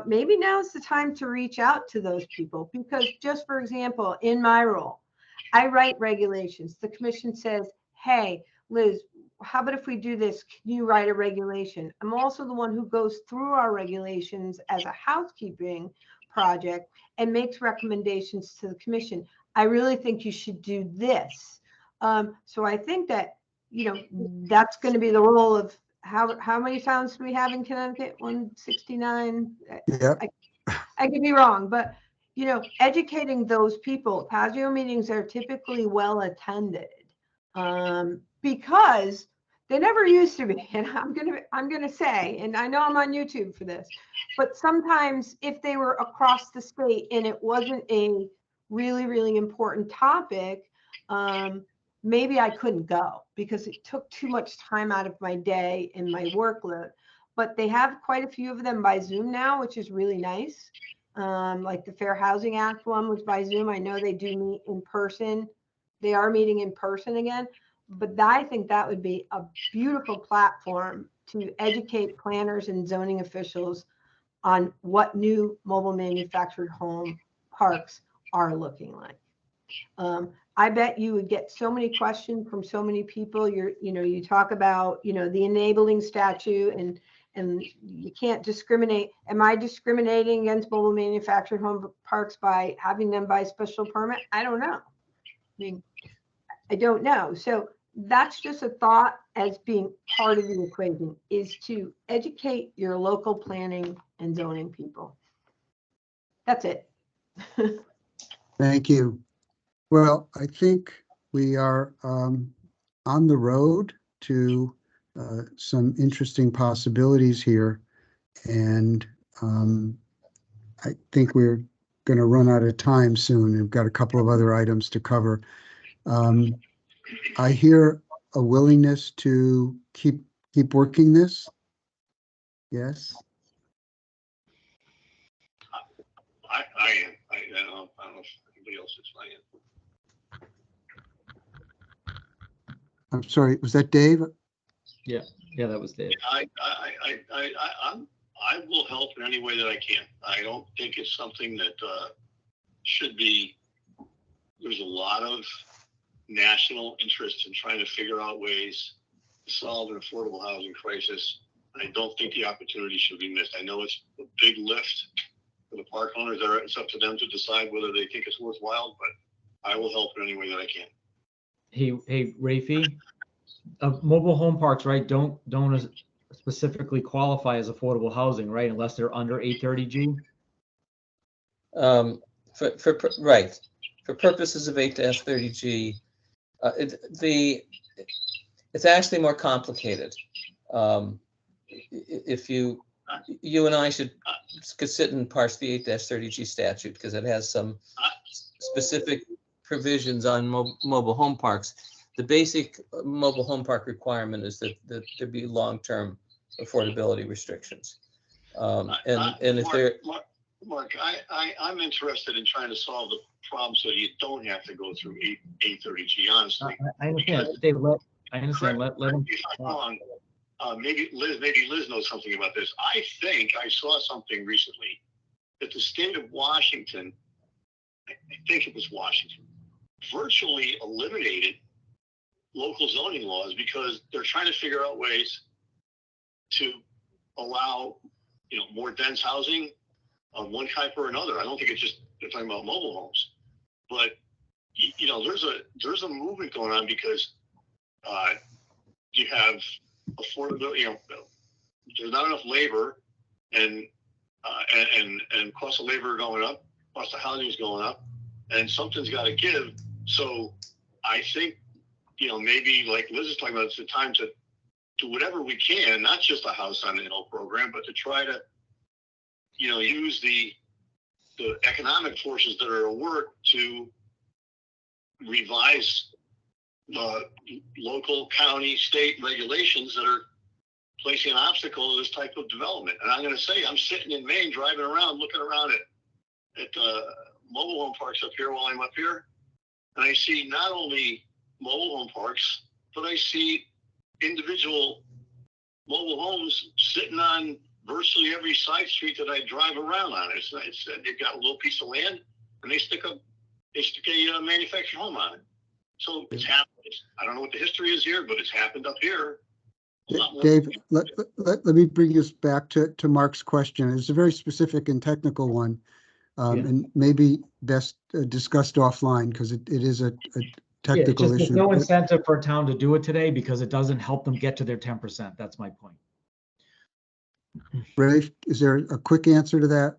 maybe now's the time to reach out to those people. Because just for example, in my role, I write regulations. The commission says, hey, Liz, how about if we do this? Can you write a regulation? I'm also the one who goes through our regulations as a housekeeping project and makes recommendations to the commission. I really think you should do this. So I think that, that's going to be the role of how many towns do we have in Connecticut? 169. Yeah. I could be wrong, but educating those people. Casio meetings are typically well attended because they never used to be. And I'm gonna say, and I know I'm on YouTube for this, but sometimes if they were across the state and it wasn't a really, really important topic, maybe I couldn't go because it took too much time out of my day and my workload. But they have quite a few of them by Zoom now, which is really nice. Like the Fair Housing Act one was by Zoom. I know they do meet in person. They are meeting in person again. But I think that would be a beautiful platform to educate planners and zoning officials on what new mobile manufactured home parks are looking like. I bet you would get so many questions from so many people. You talk about, the enabling statute and you can't discriminate. Am I discriminating against mobile manufactured home parks by having them by special permit? I don't know. I don't know. So that's just a thought as being part of the equation, is to educate your local planning and zoning people. That's it. Thank you. Well, I think we are on the road to some interesting possibilities here. And I think we're going to run out of time soon. We've got a couple of other items to cover. I hear a willingness to keep working this. Yes. I am. I don't know if anybody else is. I am. I'm sorry. Was that Dave? Yeah, that was Dave. I will help in any way that I can. I don't think it's something that should be. There's a lot of national interest in trying to figure out ways to solve an affordable housing crisis. I don't think the opportunity should be missed. I know it's a big lift for the park owners. It's up to them to decide whether they think it's worthwhile, but I will help in any way that I can. Hey, Rafi, mobile home parks, right, don't specifically qualify as affordable housing, right, unless they're under 830G? Right. For purposes of 8-30G, it's actually more complicated. If you and I could sit and parse the 8-30G statute because it has some specific provisions on mobile home parks. The basic mobile home park requirement is that there be long-term affordability restrictions. Mark, I'm interested in trying to solve the problem so you don't have to go through 830G, honestly. I understand. Dave, I understand. Let him. If I'm wrong, maybe Liz knows something about this. I think I saw something recently that the state of Washington, I think it was Washington, virtually eliminated local zoning laws because they're trying to figure out ways to allow, more dense housing of one type or another. I don't think it's just they're talking about mobile homes, but there's a movement going on because you have affordability. There's not enough labor, and cost of labor going up, cost of housing is going up, and something's got to give. So I think maybe like Liz is talking about, it's the time to do whatever we can, not just a House on the Hill program, but to try to, use the economic forces that are at work to revise local, county, state regulations that are placing an obstacle to this type of development. And I'm going to say, I'm sitting in Maine, driving around, looking around at mobile home parks up here while I'm up here, and I see not only mobile home parks, but I see individual mobile homes sitting on virtually every side street that I drive around on. They've got a little piece of land, and they stick a manufactured home on it. So it's happened. I don't know what the history is here, but it's happened up here. Dave, let me bring us back to Mark's question. It's a very specific and technical one, and maybe best discussed offline because it is a technical There's issue. no incentive for a town to do it today because it doesn't help them get to their 10%. That's my point. Rafe, is there a quick answer to that?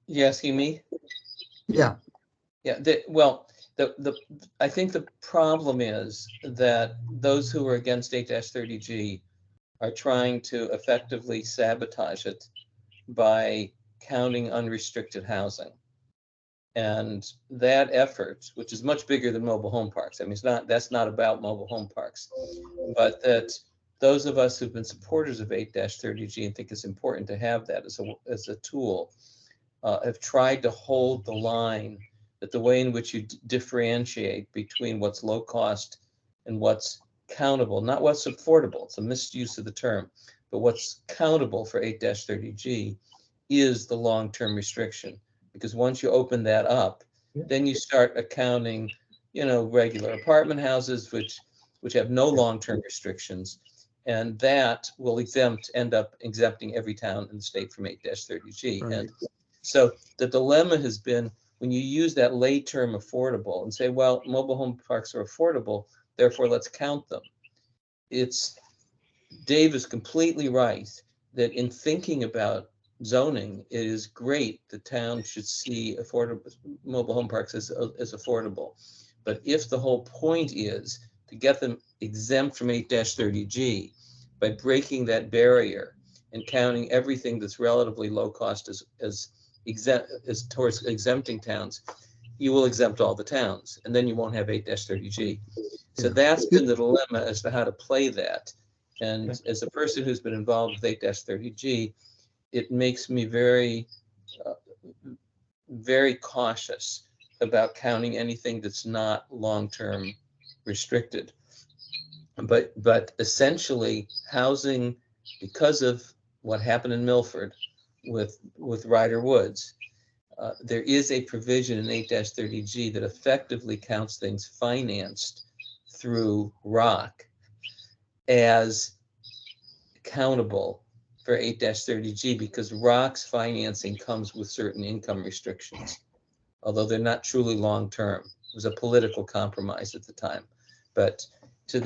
You asking me? Yeah. Yeah. I think the problem is that those who are against 8-30G are trying to effectively sabotage it by counting unrestricted housing. And that effort, which is much bigger than mobile home parks, I mean, that's not about mobile home parks, but that those of us who've been supporters of 8-30G and think it's important to have that as a tool, have tried to hold the line that the way in which you differentiate between what's low cost and what's countable, not what's affordable, it's a misuse of the term, but what's countable for 8-30G is the long-term restriction. Because once you open that up, then you start accounting, regular apartment houses, which have no long-term restrictions. And that will end up exempting every town in the state from 8-30G. Right. And so the dilemma has been when you use that late term affordable and say, well, mobile home parks are affordable, therefore let's count them. Dave is completely right that in thinking about zoning, it is great the town should see affordable mobile home parks as affordable. But if the whole point is to get them exempt from 8-30G by breaking that barrier and counting everything that's relatively low cost as towards exempting towns, you will exempt all the towns, and then you won't have 8-30G. So that's been the dilemma as to how to play that. And as a person who's been involved with 8-30G, it makes me very, very cautious about counting anything that's not long-term restricted. But essentially, housing, because of what happened in Milford with Ryder Woods, there is a provision in 8-30G that effectively counts things financed through ROC as countable for 8-30G because ROC's financing comes with certain income restrictions, although they're not truly long-term. It was a political compromise at the time, but I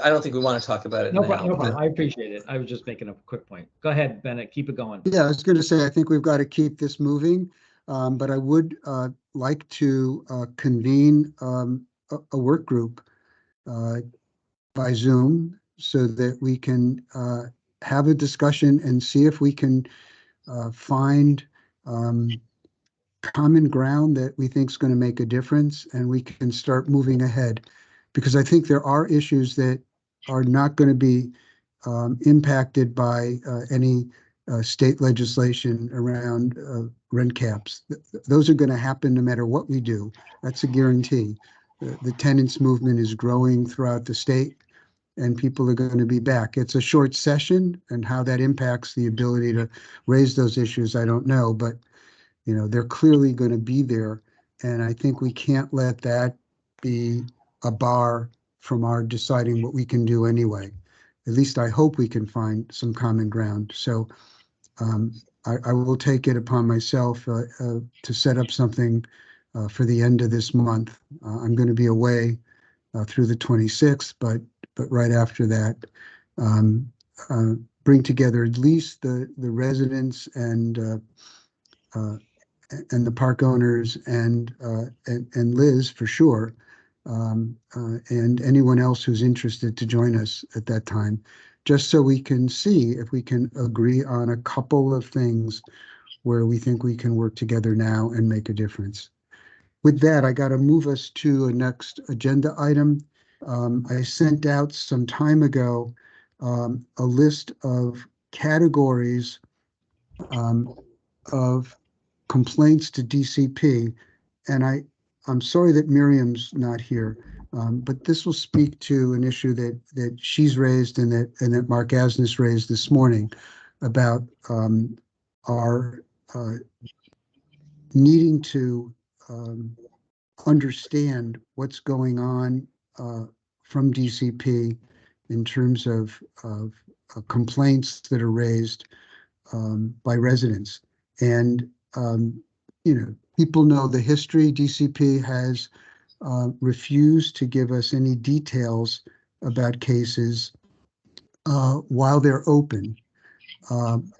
don't think we want to talk about it now. No problem. I appreciate it. I was just making a quick point. Go ahead, Bennett. Keep it going. Yeah, I was going to say, I think we've got to keep this moving, but I would like to convene a work group by Zoom so that we can have a discussion and see if we can find common ground that we think is going to make a difference, and we can start moving ahead. Because I think there are issues that are not going to be impacted by any state legislation around rent caps. Those are going to happen no matter what we do. That's a guarantee. The tenants movement is growing throughout the state, and people are going to be back. It's a short session, and how that impacts the ability to raise those issues, I don't know. But they're clearly going to be there, and I think we can't let that be a bar from our deciding what we can do anyway. At least I hope we can find some common ground. So I will take it upon myself to set up something for the end of this month. I'm going to be away through the 26th, but right after that, bring together at least the residents and the park owners and Liz for sure, and anyone else who's interested to join us at that time, just so we can see if we can agree on a couple of things where we think we can work together now and make a difference. With that, I got to move us to a next agenda item. I sent out some time ago a list of categories of complaints to DCP, and I'm sorry that Miriam's not here, but this will speak to an issue that she's raised and that Mark Asness raised this morning about our needing to understand what's going on from DCP in terms of complaints that are raised by residents. And, people know the history. DCP has refused to give us any details about cases while they're open.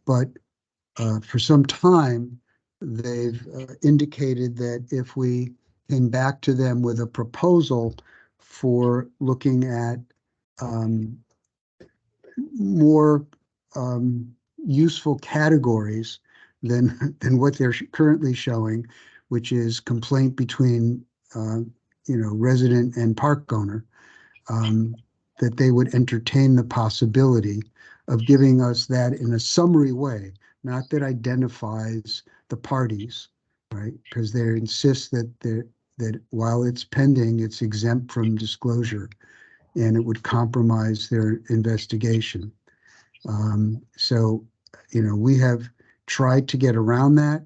But for some time, they've indicated that if we came back to them with a proposal for looking at more useful categories than what they're currently showing, which is complaint between resident and park owner, that they would entertain the possibility of giving us that in a summary way, not that identifies the parties, right? Because they insist that while it's pending, it's exempt from disclosure, and it would compromise their investigation. So, we have tried to get around that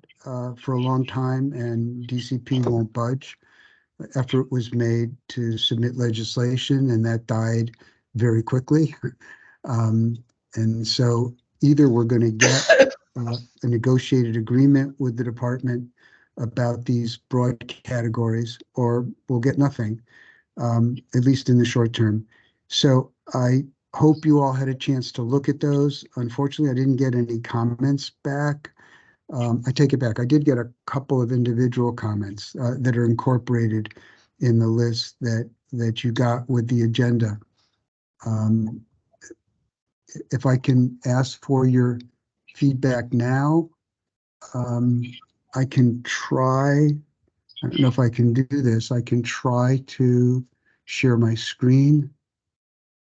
for a long time, and DCP won't budge. Effort was made to submit legislation, and that died very quickly. And so either we're going to get a negotiated agreement with the department about these broad categories, or we'll get nothing, at least in the short term. So I hope you all had a chance to look at those. Unfortunately, I didn't get any comments back. I take it back. I did get a couple of individual comments that are incorporated in the list that you got with the agenda. If I can ask for your feedback now, I can try. I don't know if I can do this. I can try to share my screen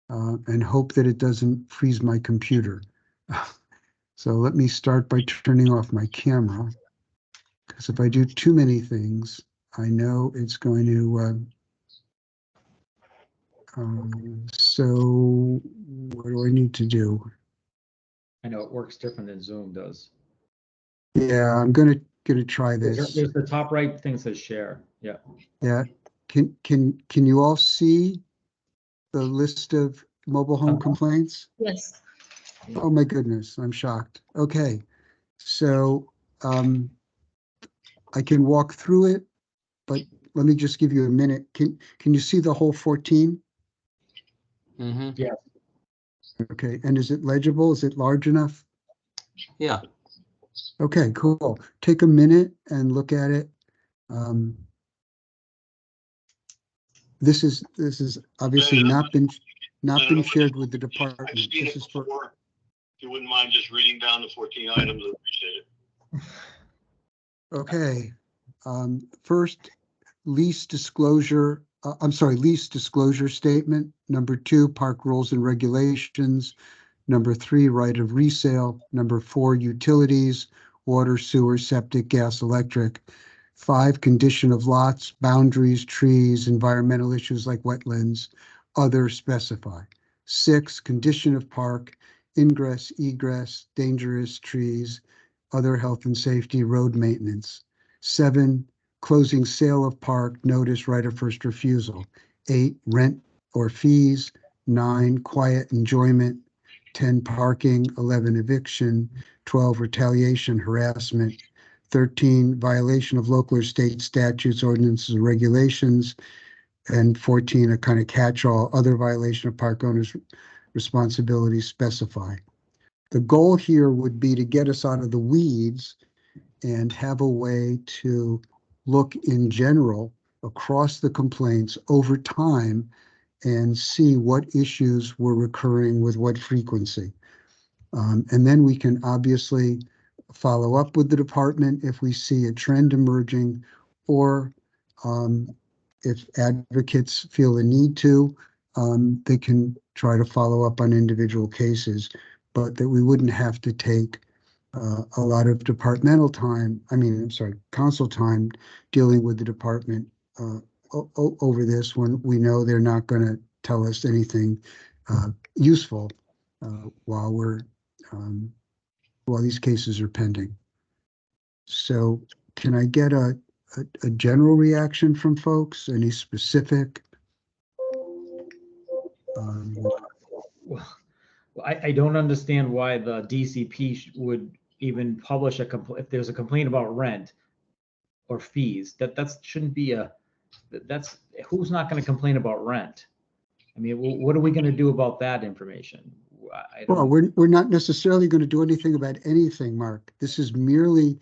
and hope that it doesn't freeze my computer. So let me start by turning off my camera, because if I do too many things, I know it's going to. So what do I need to do? I know it works different than Zoom does. Yeah, I'm gonna try this. There's the top right thing says share. Yeah. Yeah. Can you all see the list of mobile home complaints? Yes. Oh my goodness, I'm shocked. Okay, so I can walk through it, but let me just give you a minute. Can you see the whole 14? Mm-hmm. Yeah. Okay, and is it legible? Is it large enough? Yeah. Okay, cool. Take a minute and look at it. This is obviously not been shared with the department. This is for. If you wouldn't mind just reading down the 14 items, I'd appreciate it. Okay. First, lease disclosure statement. Number 2, park rules and regulations. Number 3, right of resale. Number 4, utilities, water, sewer, septic, gas, electric. 5, condition of lots, boundaries, trees, environmental issues like wetlands, other specify. 6, condition of park, ingress, egress, dangerous trees, other health and safety, road maintenance. 7, closing sale of park, notice, right of first refusal. 8, rent or fees. 9, quiet enjoyment. 10, parking. 11, eviction. 12, retaliation, harassment. 13, violation of local or state statutes, ordinances, or regulations. And 14, a kind of catch-all, other violation of park owners' responsibilities specify. The goal here would be to get us out of the weeds and have a way to look in general across the complaints over time and see what issues were recurring with what frequency. And then we can obviously follow up with the department if we see a trend emerging, or if advocates feel the need to, they can try to follow up on individual cases, but that we wouldn't have to take a lot of departmental time, council time dealing with the department over this when we know they're not going to tell us anything useful while these cases are pending. So can I get a general reaction from folks? Any specific? Well, I don't understand why the DCP would even publish a complaint if there's a complaint about rent or fees. That shouldn't be that's who's not going to complain about rent. I mean, what are we going to do about that information? Well, we're not necessarily going to do anything about anything, Mark. This is merely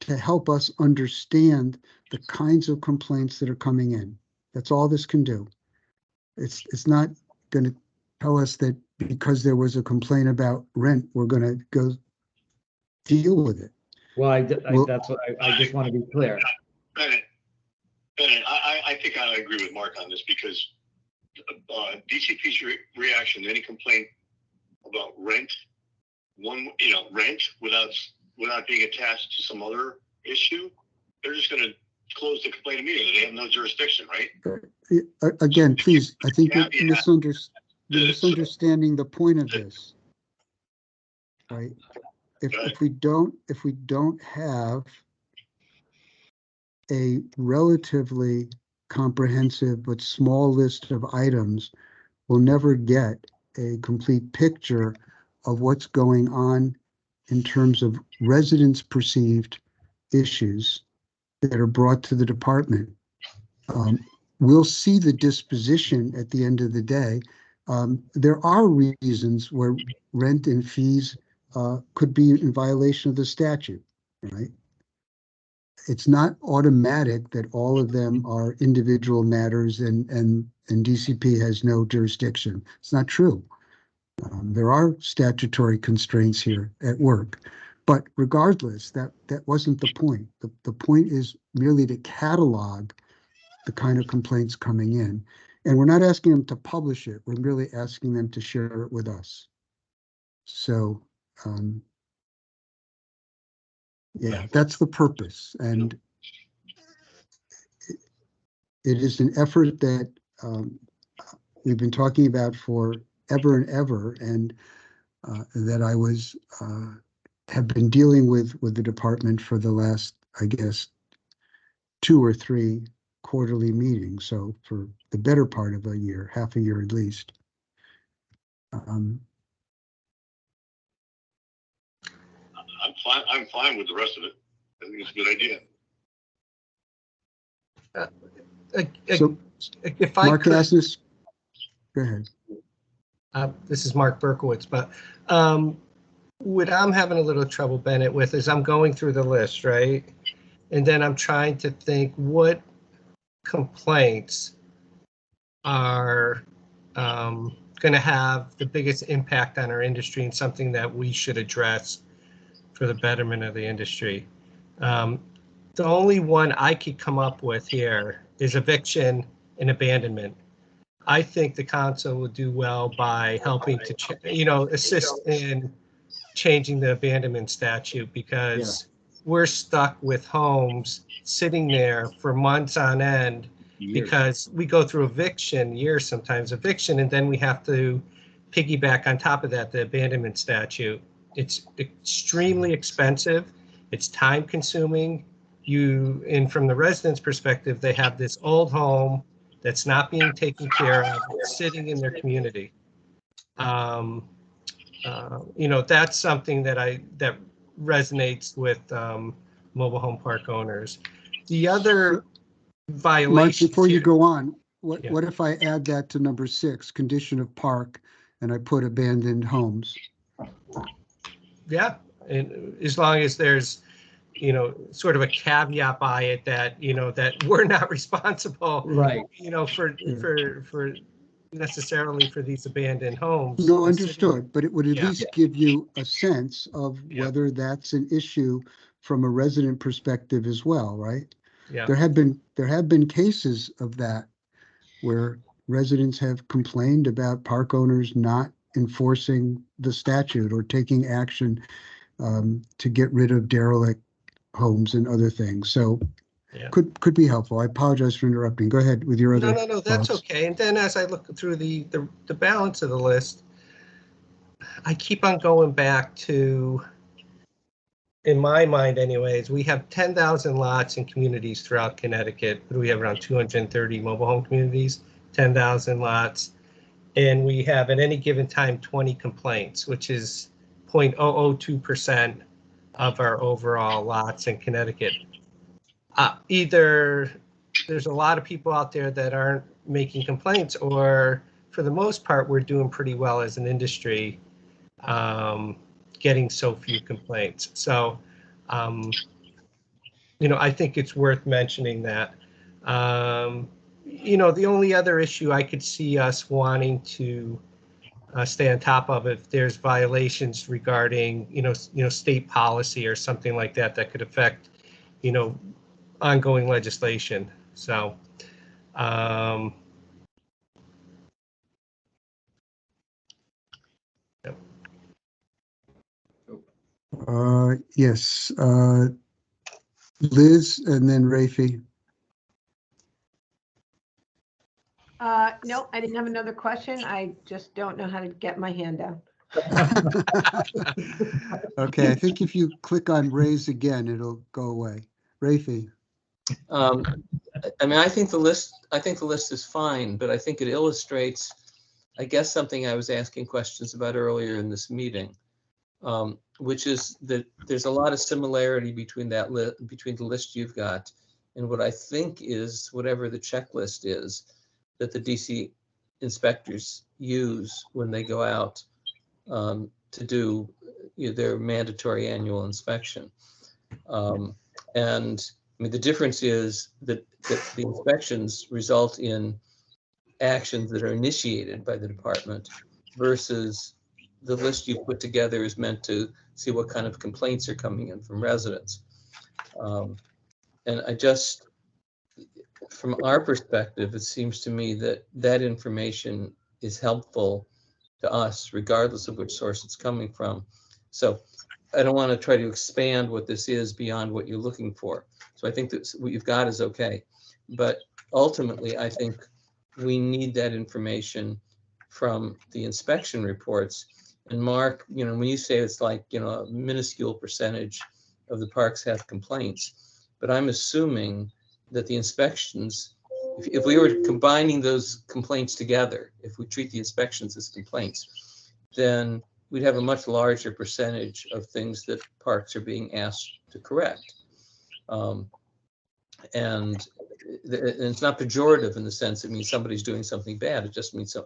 to help us understand the kinds of complaints that are coming in. That's all this can do. It's not going to tell us that because there was a complaint about rent, we're going to go deal with it. Well, that's what I just want to be clear. Bennett, I think I agree with Mark on this, because DCP's reaction to any complaint about rent without being attached to some other issue, they're just going to close the complaint immediately. They have no jurisdiction, right? Again, please, I think you're misunderstanding the point of this. Right? If we don't have a relatively comprehensive but small list of items, we'll never get a complete picture of what's going on in terms of residents' perceived issues that are brought to the department. We'll see the disposition at the end of the day. There are reasons where rent and fees could be in violation of the statute, right? It's not automatic that all of them are individual matters and DCP has no jurisdiction. It's not true. There are statutory constraints here at work, but regardless, that wasn't the point. The point is merely to catalog the kind of complaints coming in. And we're not asking them to publish it. We're merely asking them to share it with us. So, yeah, that's the purpose. And it is an effort that we've been talking about for ever and ever, and that I have been dealing with the department for the last, I guess, 2 or 3 quarterly meetings. So for the better part of a year, half a year at least. I'm fine with the rest of it. I think it's a good idea. So, if I Mark could, Rasmus, go ahead. This is Mark Berkowitz, but what I'm having a little trouble, Bennett, with is I'm going through the list, right? And then I'm trying to think what complaints are going to have the biggest impact on our industry and something that we should address for the betterment of the industry. The only one I could come up with here is eviction and abandonment. I think the council would do well by helping to, assist in changing the abandonment statute, because we're stuck with homes sitting there for months on end because we go through years sometimes, and then we have to piggyback on top of that the abandonment statute. It's extremely expensive. It's time consuming. And from the residents' perspective, they have this old home that's not being taken care of, sitting in their community. That's something that resonates with mobile home park owners. The other violation. Mike, before you go on, what if I add that to number 6, condition of park, and I put abandoned homes? Yeah, and as long as there's sort of a caveat by it that, that we're not responsible, Right. for necessarily for these abandoned homes. No, understood, but it would at Yeah. least give you a sense of Yeah. whether that's an issue from a resident perspective as well, right? Yeah. There have been cases of that where residents have complained about park owners not enforcing the statute or taking action to get rid of derelict homes and other things. So Yeah. could be helpful. I apologize for interrupting. Go ahead with your other. No, that's thoughts. okay. And then as I look through the balance of the list, I keep on going back to, in my mind anyways, we have 10,000 lots and communities throughout Connecticut. We have around 230 mobile home communities, 10,000 lots. And we have at any given time 20 complaints, which is 0.002% of our overall lots in Connecticut. Either there's a lot of people out there that aren't making complaints, or for the most part, we're doing pretty well as an industry, getting so few complaints. So, I think it's worth mentioning that. The only other issue I could see us wanting to stay on top of, if there's violations regarding, state policy or something like that, that could affect, ongoing legislation. So, Yes, Liz and then Rafi. No, I didn't have another question. I just don't know how to get my hand down. Okay, I think if you click on raise again, it'll go away. Rafi. I think the list is fine, but I think it illustrates, I guess, something I was asking questions about earlier in this meeting, which is that there's a lot of similarity between between the list you've got and what I think is whatever the checklist is that the DC inspectors use when they go out to do their mandatory annual inspection. And the difference is that the inspections result in actions that are initiated by the department versus the list you put together is meant to see what kind of complaints are coming in from residents. And from our perspective, it seems to me that that information is helpful to us, regardless of which source it's coming from. So I don't want to try to expand what this is beyond what you're looking for. So I think that what you've got is okay. But ultimately, I think we need that information from the inspection reports. And Mark, when you say it's like, a minuscule percentage of the parks have complaints, but I'm assuming that the inspections, if we were combining those complaints together, if we treat the inspections as complaints, then we'd have a much larger percentage of things that parks are being asked to correct. And it's not pejorative in the sense it means somebody's doing something bad. It just means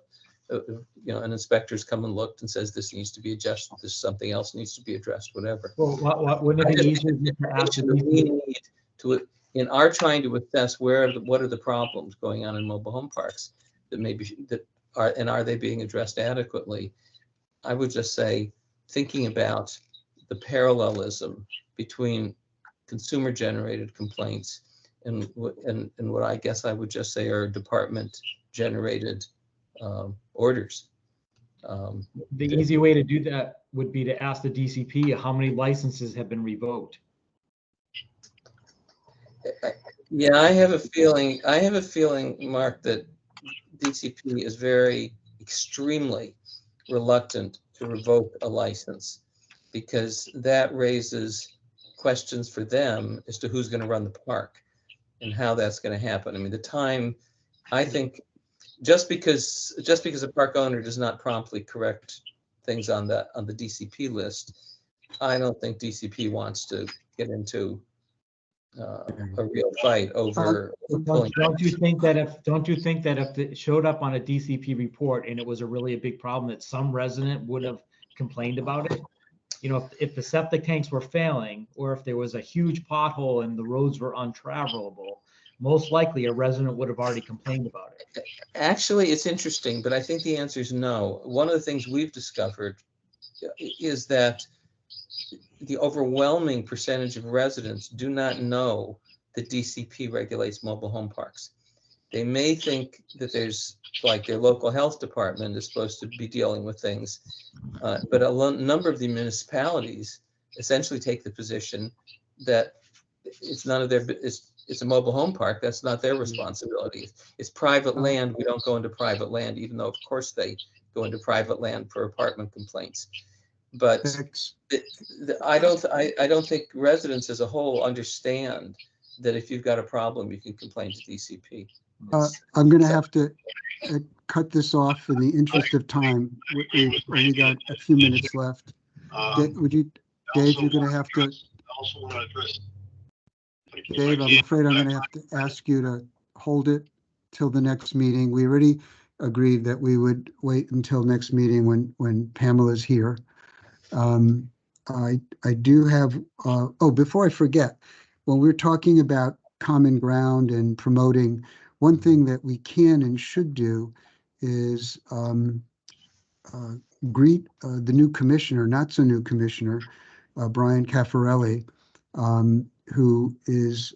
an inspector's come and looked and says this needs to be adjusted, this something else needs to be addressed, whatever. Well, wouldn't it be easier to ask the we need to, in our trying to assess what are the problems going on in mobile home parks are they being addressed adequately? I would just say, thinking about the parallelism between consumer generated complaints and what I guess I would just say are department generated orders. The easy way to do that would be to ask the DCP how many licenses have been revoked. Yeah, I have a feeling, Mark, that DCP is extremely reluctant to revoke a license because that raises questions for them as to who's going to run the park and how that's going to happen. The time, I think, just because a park owner does not promptly correct things on the DCP list, I don't think DCP wants to get into a real fight over. Don't you think that if it showed up on a DCP report and it was a big problem, that some resident would have complained about it? you know, if the septic tanks were failing, or if there was a huge pothole and the roads were untravelable, most likely a resident would have already complained about it. Actually, it's interesting, but I think the answer is no. One of the things we've discovered is that the overwhelming percentage of residents do not know that DCP regulates mobile home parks. They may think that there's, like, their local health department is supposed to be dealing with things, but a number of the municipalities essentially take the position that it's none of their, it's a mobile home park, that's not their responsibility. It's private land, we don't go into private land, even though of course they go into private land for apartment complaints. But I don't think residents as a whole understand that if you've got a problem, you can complain to DCP. I'm going to have to cut this off in the interest of time. We've only got a few minutes left. Would you, Dave, you're going to have to. Also want to address. Dave, I'm afraid I'm going to have to ask you to hold it till the next meeting. We already agreed that we would wait until next meeting when Pamela's here. I do have, oh, before I forget, when we're talking about common ground and promoting, one thing that we can and should do is greet the new commissioner, not so new commissioner, Brian Caffarelli, who is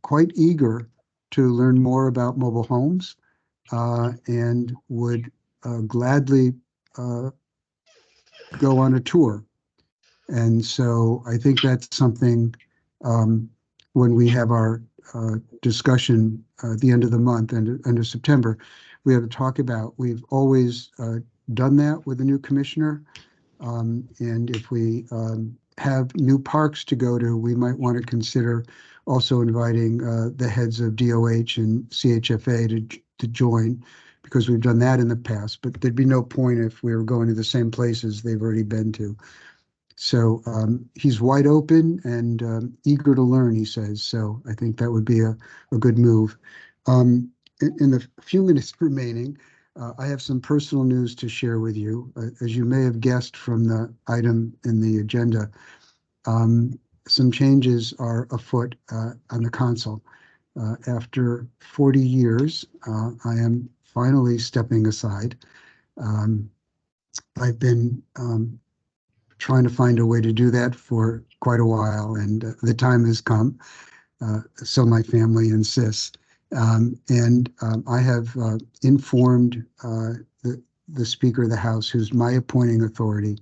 quite eager to learn more about mobile homes and would gladly go on a tour. And so I think that's something when we have our discussion at the end of the month and end of September, we have to talk about. We've always done that with the new commissioner. And if we have new parks to go to, we might want to consider also inviting the heads of DOH and CHFA to join, because we've done that in the past, but there'd be no point if we were going to the same places they've already been to. So he's wide open and eager to learn, he says. So I think that would be a good move. In the few minutes remaining, I have some personal news to share with you. As you may have guessed from the item in the agenda, some changes are afoot on the council. After 40 years, I am finally stepping aside. I've been trying to find a way to do that for quite a while, and the time has come, so my family insists. I have informed the Speaker of the House, who's my appointing authority.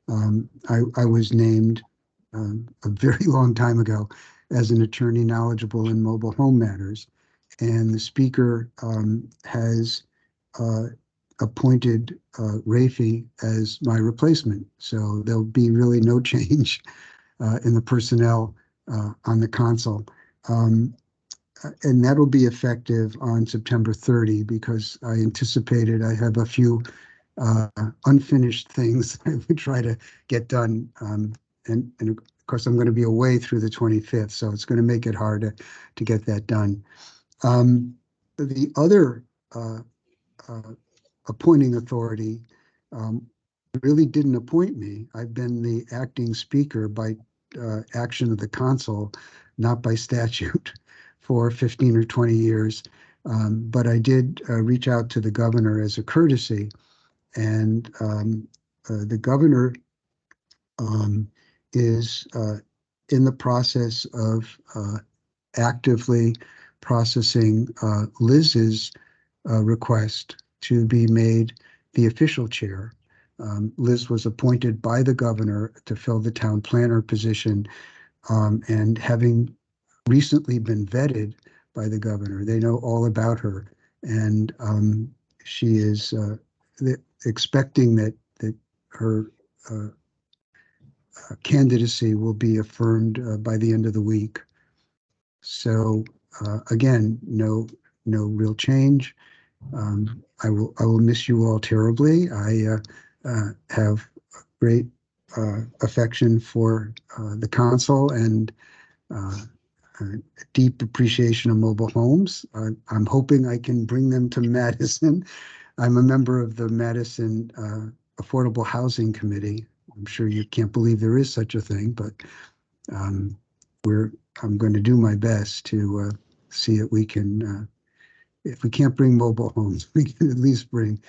I was named a very long time ago as an attorney knowledgeable in mobile home matters, and the Speaker has appointed Rafi as my replacement. So there'll be really no change in the personnel on the council. And that'll be effective on September 30, because I anticipated I have a few unfinished things I would try to get done. And of course, I'm going to be away through the 25th, so it's going to make it hard to get that done. The other appointing authority really didn't appoint me. I've been the acting speaker by action of the council, not by statute, for 15 or 20 years. But I did reach out to the governor as a courtesy, and the governor is in the process of actively processing Liz's request to be made the official chair. Liz was appointed by the governor to fill the town planner position, and having recently been vetted by the governor, they know all about her, and she is expecting that her candidacy will be affirmed by the end of the week. So again, no real change. I will miss you all terribly. I have great affection for the council and deep appreciation of mobile homes. I'm hoping I can bring them to Madison. I'm a member of the Madison Affordable Housing Committee, I'm sure you can't believe there is such a thing, but I'm going to do my best to see that we can, if we can't bring mobile homes, we can at least bring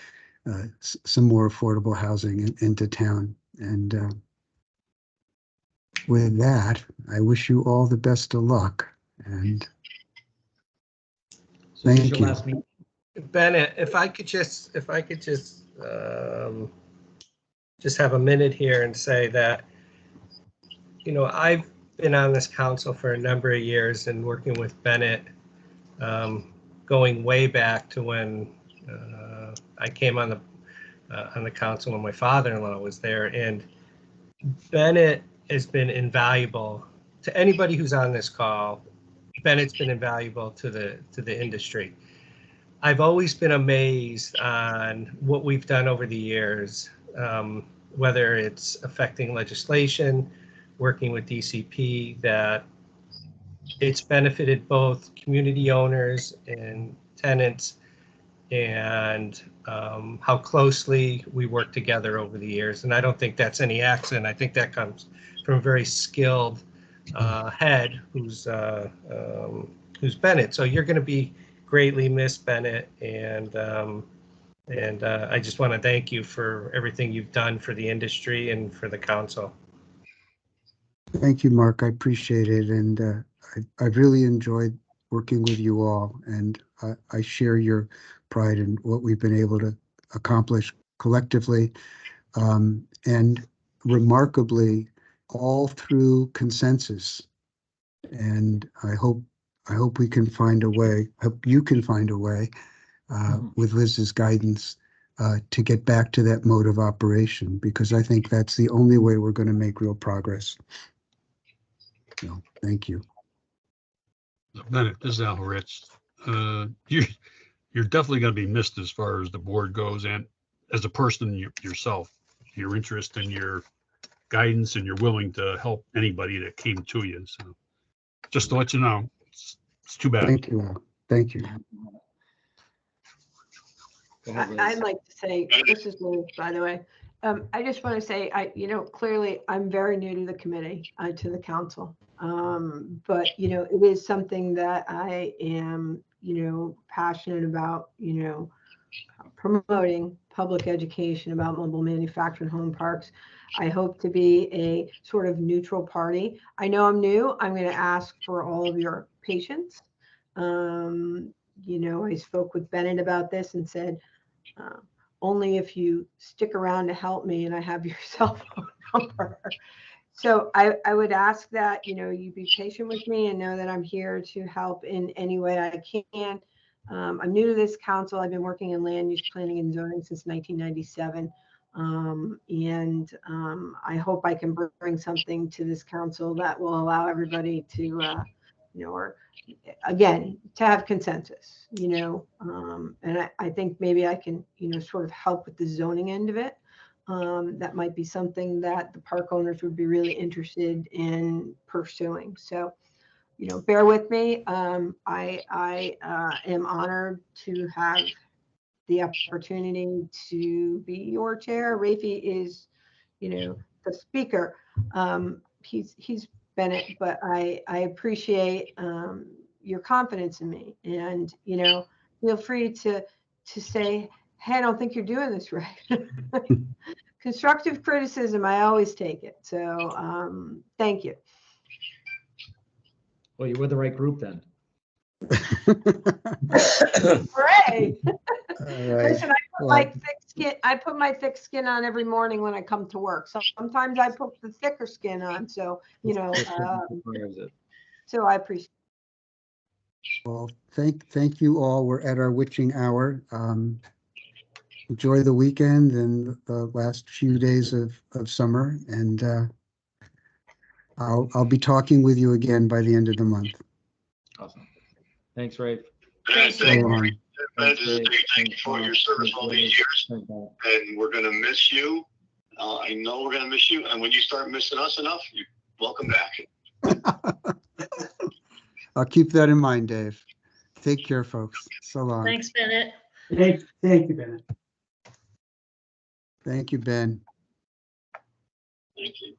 some more affordable housing into town. And with that, I wish you all the best of luck. And So this is thank your you. last meeting. Bennett, if I could just have a minute here and say that, I've been on this council for a number of years and working with Bennett, going way back to when I came on the council when my father-in-law was there. And Bennett has been invaluable to anybody who's on this call. Bennett's been invaluable to the industry. I've always been amazed on what we've done over the years, whether it's affecting legislation, working with DCP, that it's benefited both community owners and tenants, and how closely we work together over the years. And I don't think that's any accident. I think that comes from a very skilled head who's Bennett. So you're going to be greatly missed, Bennett, and I just want to thank you for everything you've done for the industry and for the council. Thank you, Mark. I appreciate it. And I've really enjoyed working with you all. And I share your pride in what we've been able to accomplish collectively. And remarkably, all through consensus. And I hope we can find a way, hope you can find a way with Liz's guidance to get back to that mode of operation, because I think that's the only way we're going to make real progress. So, thank you. Bennett, this is Al Ritz. You're definitely going to be missed as far as the board goes, and as a person yourself, your interest and your guidance, and you're willing to help anybody that came to you. So just to let you know, it's too bad. Thank you, Al. Thank you. I'd like to say, this is Liz, by the way. I just want to say, clearly I'm very new to the committee, to the council. But, it is something that I am, passionate about, promoting public education about mobile manufactured home parks. I hope to be a sort of neutral party. I know I'm new. I'm going to ask for all of your patience. I spoke with Bennett about this and said, only if you stick around to help me and I have your cell phone number. So I would ask that, you be patient with me and know that I'm here to help in any way I can. I'm new to this council. I've been working in land use planning and zoning since 1997. I hope I can bring something to this council that will allow everybody to, or again, to have consensus, and I think maybe I can, sort of help with the zoning end of it. That might be something that the park owners would be really interested in pursuing. So, bear with me. I am honored to have the opportunity to be your chair. Rafi is, the speaker. He's Bennett, but I appreciate your confidence in me, and feel free to say, hey, I don't think you're doing this right. Constructive criticism, I always take it. So thank you. Well, you're with the right group then. Hooray! Right. Listen, I put my thick skin on every morning when I come to work. So sometimes I put the thicker skin on. So, so I appreciate it. Well, thank you all. We're at our witching hour. Enjoy the weekend and the last few days of summer, and I'll be talking with you again by the end of the month. Awesome. Thanks, Ray. Thank you for your service all these years, and we're going to miss you. I know we're going to miss you, and when you start missing us enough, you welcome back. I'll keep that in mind, Dave. Take care, folks. So long. Thanks, Bennett. Thank you, Bennett. Thank you, Ben. Thank you.